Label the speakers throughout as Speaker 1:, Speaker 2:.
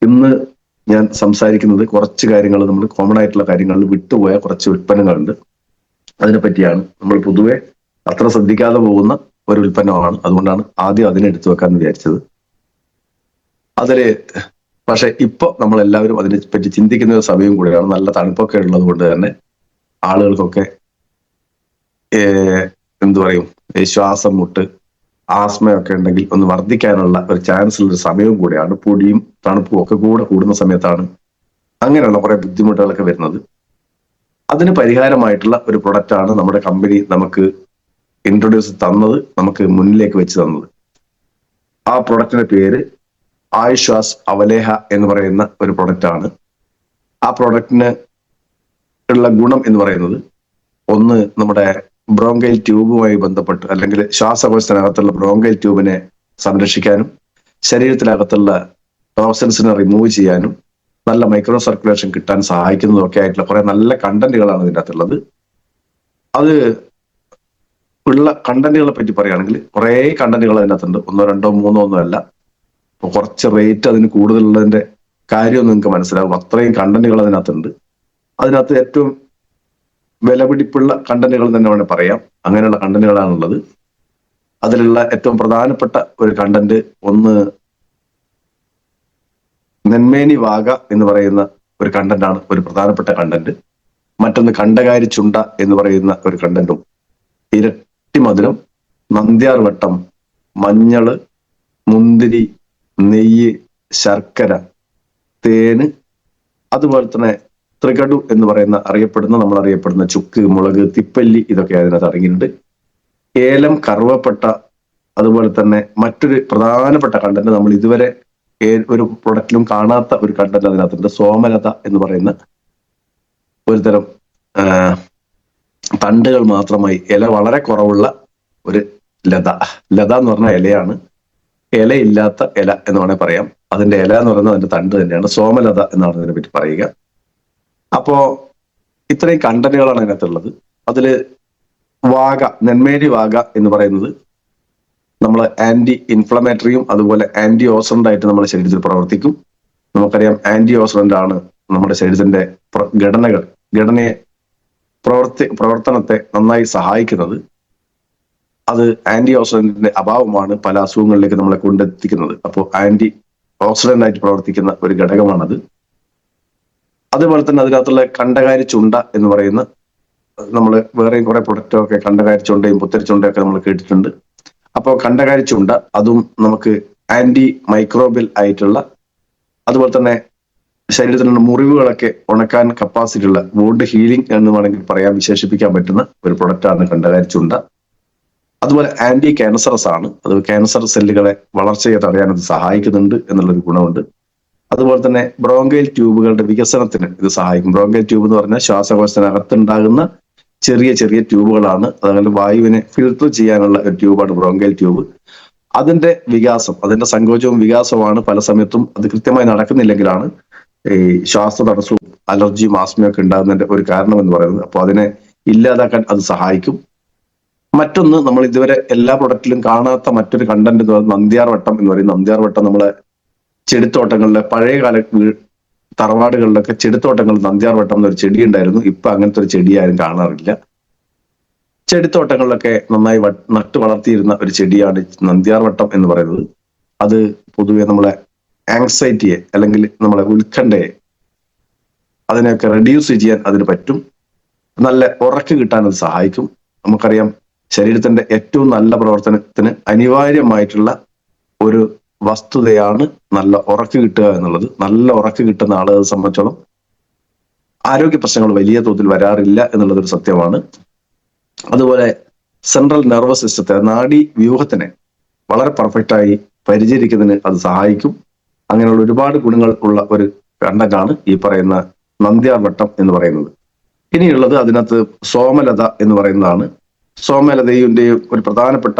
Speaker 1: ഇന്ന് ഞാൻ സംസാരിക്കുന്നത് കുറച്ച് കാര്യങ്ങൾ, നമ്മൾ കോമൺ ആയിട്ടുള്ള കാര്യങ്ങളിൽ വിട്ടുപോയ കുറച്ച് ഉൽപ്പന്നങ്ങളുണ്ട്. അതിനെപ്പറ്റിയാണ്. നമ്മൾ പൊതുവെ അത്ര ശ്രദ്ധിക്കാതെ പോകുന്ന ഒരു ഉൽപ്പന്നമാണ്. അതുകൊണ്ടാണ് ആദ്യം അതിനെ എടുത്തു വെക്കാന്ന് വിചാരിച്ചത്. അതില് പക്ഷെ ഇപ്പൊ നമ്മൾ എല്ലാവരും അതിനെ പറ്റി ചിന്തിക്കുന്ന ഒരു സമയം കൂടിയാണ്. നല്ല തണുപ്പൊക്കെ ഉള്ളത് കൊണ്ട് തന്നെ ആളുകൾക്കൊക്കെ എന്തു പറയും, ശ്വാസം മുട്ട്, ആസ്മയൊക്കെ ഉണ്ടെങ്കിൽ ഒന്ന് വർദ്ധിക്കാനുള്ള ഒരു ചാൻസ് ഉള്ള ഒരു സമയവും കൂടെയാണ്. പൊടിയും തണുപ്പും ഒക്കെ കൂടെ കൂടുന്ന സമയത്താണ് അങ്ങനെയുള്ള കുറെ ബുദ്ധിമുട്ടുകളൊക്കെ വരുന്നത്. അതിന് പരിഹാരമായിട്ടുള്ള ഒരു പ്രൊഡക്റ്റാണ് നമ്മുടെ കമ്പനി നമുക്ക് ഇൻട്രൊഡ്യൂസ് തന്നത്, നമുക്ക് മുന്നിലേക്ക് വെച്ച് തന്നത്. ആ പ്രൊഡക്റ്റിന്റെ പേര് ആയുശ്വാസ് അവലേഹ എന്ന് പറയുന്ന ഒരു പ്രൊഡക്റ്റാണ്. ആ പ്രൊഡക്റ്റിന് ഉള്ള ഗുണം എന്ന് പറയുന്നത്, ഒന്ന്, നമ്മുടെ ബ്രോങ്കൈൽ ട്യൂബുമായി ബന്ധപ്പെട്ട് അല്ലെങ്കിൽ ശ്വാസകോശത്തിനകത്തുള്ള ബ്രോങ്കൈൽ ട്യൂബിനെ സംരക്ഷിക്കാനും ശരീരത്തിനകത്തുള്ള ടോക്സിൻസിനെ റിമൂവ് ചെയ്യാനും നല്ല മൈക്രോ സർക്കുലേഷൻ കിട്ടാൻ സഹായിക്കുന്നതും ഒക്കെ ആയിട്ടുള്ള കുറെ നല്ല കണ്ടന്റുകളാണ് ഇതിൻ്റെ അകത്തുള്ളത്. അത് ഉള്ള കണ്ടന്റുകളെ പറ്റി പറയുകയാണെങ്കിൽ കുറെ കണ്ടന്റുകൾ അതിനകത്തുണ്ട്. ഒന്നോ രണ്ടോ മൂന്നോ ഒന്നും അല്ല. കുറച്ച് റേറ്റ് അതിന് കൂടുതലുള്ളതിന്റെ കാര്യം നിങ്ങൾക്ക് മനസ്സിലാവും. അത്രയും കണ്ടന്റുകൾ അതിനകത്തുണ്ട്. അതിനകത്ത് ഏറ്റവും വിലപിടിപ്പുള്ള കണ്ടന്റുകൾ തന്നെ വേണമെങ്കിൽ പറയാം. അങ്ങനെയുള്ള കണ്ടന്റുകളാണുള്ളത്. അതിലുള്ള ഏറ്റവും പ്രധാനപ്പെട്ട ഒരു കണ്ടന്റ് ഒന്ന് നെന്മേനി വാഗ എന്ന് പറയുന്ന ഒരു കണ്ടന്റാണ് ഒരു പ്രധാനപ്പെട്ട കണ്ടന്റ്. മറ്റൊന്ന് കണ്ടകാരി ചുണ്ട എന്ന് പറയുന്ന ഒരു കണ്ടന്റും, ഇരട്ടി മധുരം, നന്ദ്യാർ വട്ടം, മഞ്ഞള്, മുന്തിരി, നെയ്യ്, ശർക്കര, തേന്, അതുപോലെ തന്നെ ത്രികടു എന്ന് പറയുന്ന നമ്മൾ അറിയപ്പെടുന്ന ചുക്ക്, മുളക്, തിപ്പല്ലി, ഇതൊക്കെ അതിനകത്ത് അടങ്ങിയിട്ടുണ്ട്. ഏലം, കറുവപ്പട്ട, അതുപോലെ തന്നെ മറ്റൊരു പ്രധാനപ്പെട്ട കണ്ടന്റ് നമ്മൾ ഇതുവരെ ഒരു പ്രൊഡക്റ്റിലും കാണാത്ത ഒരു കണ്ടന്റ് അതിനകത്തുണ്ട്. സോമലത എന്ന് പറയുന്ന ഒരു തരം തണ്ടുകൾ മാത്രമായി, ഇല വളരെ കുറവുള്ള ഒരു ലത എന്ന് പറഞ്ഞ ഇലയാണ്. ഇലയില്ലാത്ത ഇല എന്ന് വേണമെങ്കിൽ പറയാം. അതിന്റെ ഇല എന്ന് പറയുന്നത് അതിന്റെ തണ്ട് തന്നെയാണ്. സോമലത എന്നാണ് അതിനെ പറ്റി പറയുക. അപ്പോ ഇത്രയും കണ്ടന്റുകളാണ് അതിനകത്തുള്ളത്. അതില് വാഗ, നെന്മേരി വാഗ എന്ന് പറയുന്നത് നമ്മൾ ആന്റി ഇൻഫ്ലമേറ്ററിയും അതുപോലെ ആന്റി ഓക്സിഡന്റ് ആയിട്ട് നമ്മുടെ ശരീരത്തിൽ പ്രവർത്തിക്കും. നമുക്കറിയാം ആന്റി ഓക്സിഡന്റ് ആണ് നമ്മുടെ ശരീരത്തിന്റെ ഘടനയെ പ്രവർത്തനത്തെ നന്നായി സഹായിക്കുന്നത്. അത് ആന്റി ഓക്സിഡന്റിന്റെ അഭാവമാണ് പല അസുഖങ്ങളിലേക്ക് നമ്മളെ കൊണ്ടെത്തിക്കുന്നത്. അപ്പോൾ ആന്റി ഓക്സിഡന്റ് ആയിട്ട് പ്രവർത്തിക്കുന്ന ഒരു ഘടകമാണത്. അതുപോലെ തന്നെ അതിനകത്തുള്ള കണ്ടകാരി ചുണ്ട എന്ന് പറയുന്ന, നമ്മൾ വേറെയും കുറെ പ്രൊഡക്റ്റൊക്കെ കണ്ടകാരി ചുണ്ടയും പുത്തരി ചുണ്ടയൊക്കെ നമ്മൾ കേട്ടിട്ടുണ്ട്. അപ്പോൾ കണ്ടകാരി ചുണ്ട, അതും നമുക്ക് ആന്റി മൈക്രോബിയൽ ആയിട്ടുള്ള, അതുപോലെ തന്നെ ശരീരത്തിലുള്ള മുറിവുകളൊക്കെ ഉണക്കാൻ കപ്പാസിറ്റി ഉള്ള, വൂണ്ട് ഹീലിംഗ് എന്ന് വേണമെങ്കിൽ പറയാൻ, വിശേഷിപ്പിക്കാൻ പറ്റുന്ന ഒരു പ്രൊഡക്റ്റാണ് കണ്ടകാരി ചുണ്ട. അതുപോലെ ആന്റി ക്യാൻസറസ് ആണ്. അത് ക്യാൻസർ സെല്ലുകളെ വളർച്ചയെ തടയാൻ അത് സഹായിക്കുന്നുണ്ട് എന്നുള്ളൊരു ഗുണമുണ്ട്. അതുപോലെ തന്നെ ബ്രോങ്കൈൽ ട്യൂബുകളുടെ വികസനത്തിന് ഇത് സഹായിക്കും. ബ്രോങ്കൈൽ ട്യൂബ് എന്ന് പറഞ്ഞാൽ ശ്വാസകോശത്തിനകത്തുണ്ടാകുന്ന ചെറിയ ചെറിയ ട്യൂബുകളാണ്. അതുപോലെ വായുവിനെ ഫിൽട്ടർ ചെയ്യാനുള്ള ഒരു ട്യൂബാണ് ബ്രോങ്കൈൽ ട്യൂബ്. അതിന്റെ വികാസം, അതിന്റെ സങ്കോചവും വികാസവുമാണ് പല സമയത്തും അത് കൃത്യമായി നടക്കുന്നില്ലെങ്കിലാണ് ഈ ശ്വാസതടസ്സവും അലർജിയും ആസ്മയൊക്കെ ഉണ്ടാകുന്നതിന്റെ ഒരു കാരണം എന്ന് പറയുന്നത്. അപ്പോൾ അതിനെ ഇല്ലാതാക്കാൻ അത് സഹായിക്കും. മറ്റൊന്ന്, നമ്മൾ ഇതുവരെ എല്ലാ പ്രൊഡക്റ്റിലും കാണാത്ത മറ്റൊരു കണ്ടന്റ് എന്ന് പറയുന്നത് നന്ദ്യാർ വട്ടം എന്ന് പറയും. നന്ദ്യാർ വട്ടം നമ്മളെ ചെടിത്തോട്ടങ്ങളിലെ പഴയകാല തറവാടുകളിലൊക്കെ ചെടിത്തോട്ടങ്ങളിൽ നന്ദ്യാർ വട്ടം എന്നൊരു ചെടി ഉണ്ടായിരുന്നു. ഇപ്പൊ അങ്ങനത്തെ ഒരു ചെടി ആരും കാണാറില്ല. ചെടിത്തോട്ടങ്ങളിലൊക്കെ നന്നായി നട്ടു വളർത്തിയിരുന്ന ഒരു ചെടിയാണ് നന്ദ്യാർ വട്ടം എന്ന് പറയുന്നത്. അത് പൊതുവെ നമ്മളെ ആങ്സൈറ്റിയെ അല്ലെങ്കിൽ നമ്മളെ ഉത്കണ്ഠയെ അതിനെയൊക്കെ റെഡ്യൂസ് ചെയ്യാൻ അതിന് പറ്റും. നല്ല ഉറക്ക് കിട്ടാൻ അത് സഹായിക്കും. നമുക്കറിയാം, ശരീരത്തിന്റെ ഏറ്റവും നല്ല പ്രവർത്തനത്തിന് അനിവാര്യമായിട്ടുള്ള ഒരു വസ്തുതയാണ് നല്ല ഉറക്ക് കിട്ടുക എന്നുള്ളത്. നല്ല ഉറക്ക് കിട്ടുന്ന ആളുകളെ സംബന്ധിച്ചോളം ആരോഗ്യ പ്രശ്നങ്ങൾ വലിയ തോതിൽ വരാറില്ല എന്നുള്ളതൊരു സത്യമാണ്. അതുപോലെ സെൻട്രൽ നെർവസ് സിസ്റ്റത്തെ, നാഡി വ്യൂഹത്തിനെ വളരെ പെർഫെക്റ്റായി പരിചരിക്കുന്നതിന് അത് സഹായിക്കും. അങ്ങനെയുള്ള ഒരുപാട് ഗുണങ്ങൾ ഉള്ള ഒരു കണ്ടന്റാണ് ഈ പറയുന്ന നന്ദ്യാർ വട്ടം എന്ന് പറയുന്നത്. ഇനിയുള്ളത് അതിനകത്ത് സോമലത എന്ന് പറയുന്നതാണ്. സോമലതയുടെ ഒരു പ്രധാനപ്പെട്ട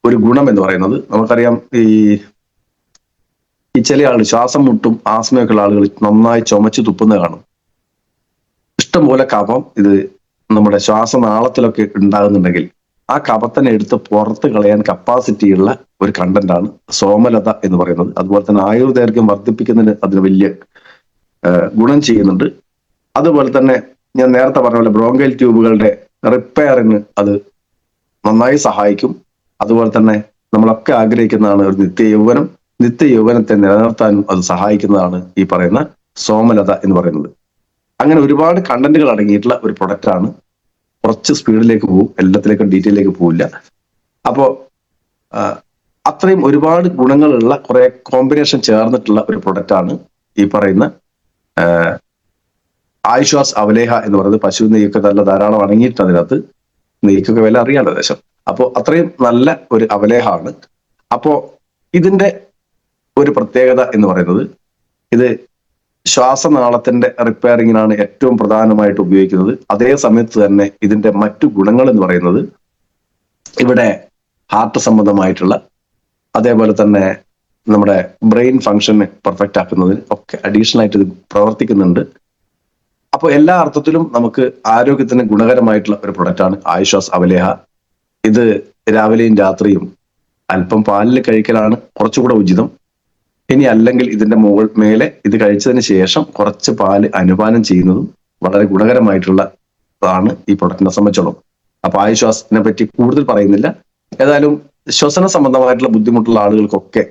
Speaker 1: ഒരു ഗുണം എന്ന് പറയുന്നത്, നമുക്കറിയാം, ഈ ചില ആളുകൾ ശ്വാസം മുട്ടും ആസ്മയൊക്കെ ഉള്ള ആളുകൾ നന്നായി ചുമച്ച് തുപ്പുന്ന കാണും. ഇഷ്ടംപോലെ കഫം ഇത് നമ്മുടെ ശ്വാസനാളത്തിലൊക്കെ ഉണ്ടാകുന്നുണ്ടെങ്കിൽ ആ കഫത്തിനെ എടുത്ത് പുറത്ത് കളയാൻ കപ്പാസിറ്റിയുള്ള ഒരു കണ്ടന്റാണ് സോമലത എന്ന് പറയുന്നത്. അതുപോലെ തന്നെ ആയുർദൈർഘ്യം വർദ്ധിപ്പിക്കുന്നതിന് അതിന് വലിയ ഗുണം ചെയ്യുന്നുണ്ട്. അതുപോലെ തന്നെ ഞാൻ നേരത്തെ പറഞ്ഞ പോലെ ബ്രോങ്കൽ ട്യൂബുകളുടെ റിപ്പയറിന് അത് നന്നായി സഹായിക്കും. അതുപോലെ തന്നെ നമ്മളൊക്കെ ആഗ്രഹിക്കുന്നതാണ് ഒരു നിത്യ യൗവനത്തെ നിലനിർത്താനും അത് സഹായിക്കുന്നതാണ് ഈ പറയുന്ന സോമലത എന്ന് പറയുന്നത്. അങ്ങനെ ഒരുപാട് കണ്ടന്റുകൾ അടങ്ങിയിട്ടുള്ള ഒരു പ്രൊഡക്റ്റ് ആണ്. കുറച്ച് സ്പീഡിലേക്ക് പോകും, എല്ലാത്തിലേക്കും ഡീറ്റെയിലേക്ക് പോവില്ല. അപ്പോ അത്രയും ഒരുപാട് ഗുണങ്ങളുള്ള കുറെ കോമ്പിനേഷൻ ചേർന്നിട്ടുള്ള ഒരു പ്രൊഡക്റ്റ് ആണ് ഈ പറയുന്ന ആയുഷ്വാസ് അവലേഹ എന്ന് പറയുന്നത്. പശു നെയ്യൊക്കെ നല്ല ധാരാളം അടങ്ങിയിട്ട് അതിനകത്ത് നെയ്ക്കൊക്കെ വില അറിയാലോ ദേശം. അപ്പോ അത്രയും നല്ല ഒരു അവലേഹമാണ്. അപ്പോ ഇതിന്റെ ഒരു പ്രത്യേകത എന്ന് പറയുന്നത് ഇത് ശ്വാസനാളത്തിന്റെ റിപ്പയറിങ്ങിനാണ് ഏറ്റവും പ്രധാനമായിട്ട് ഉപയോഗിക്കുന്നത്. അതേ സമയത്ത് തന്നെ ഇതിന്റെ മറ്റു ഗുണങ്ങൾ എന്ന് പറയുന്നത് ഇവിടെ ഹാർട്ട് സംബന്ധമായിട്ടുള്ള, അതേപോലെ തന്നെ നമ്മുടെ ബ്രെയിൻ ഫങ്ഷനെ പെർഫെക്റ്റ് ആക്കുന്നതിന് ഒക്കെ അഡീഷണൽ ആയിട്ട് ഇത് പ്രവർത്തിക്കുന്നുണ്ട്. അപ്പോൾ എല്ലാ അർത്ഥത്തിലും നമുക്ക് ആരോഗ്യത്തിന് ഗുണകരമായിട്ടുള്ള ഒരു പ്രൊഡക്റ്റാണ് ആയുഷ്വാസ് അവലേഹ. ഇത് രാവിലെയും രാത്രിയും അല്പം പാലിൽ കഴിക്കലാണ് കുറച്ചുകൂടെ ഉചിതം. ഇനി അല്ലെങ്കിൽ ഇതിന്റെ മേലെ ഇത് കഴിച്ചതിന് ശേഷം കുറച്ച് പാല് അനുപാനം ചെയ്യുന്നതും വളരെ ഗുണകരമായിട്ടുള്ളതാണ് ഈ പ്രൊഡക്റ്റിനെ സംബന്ധിച്ചോളം. അപ്പൊ ആയുഷ്വാസിനെ പറ്റി കൂടുതൽ പറയുന്നില്ല. ഏതായാലും ശ്വസന സംബന്ധമായിട്ടുള്ള ബുദ്ധിമുട്ടുള്ള ആളുകൾക്കൊക്കെ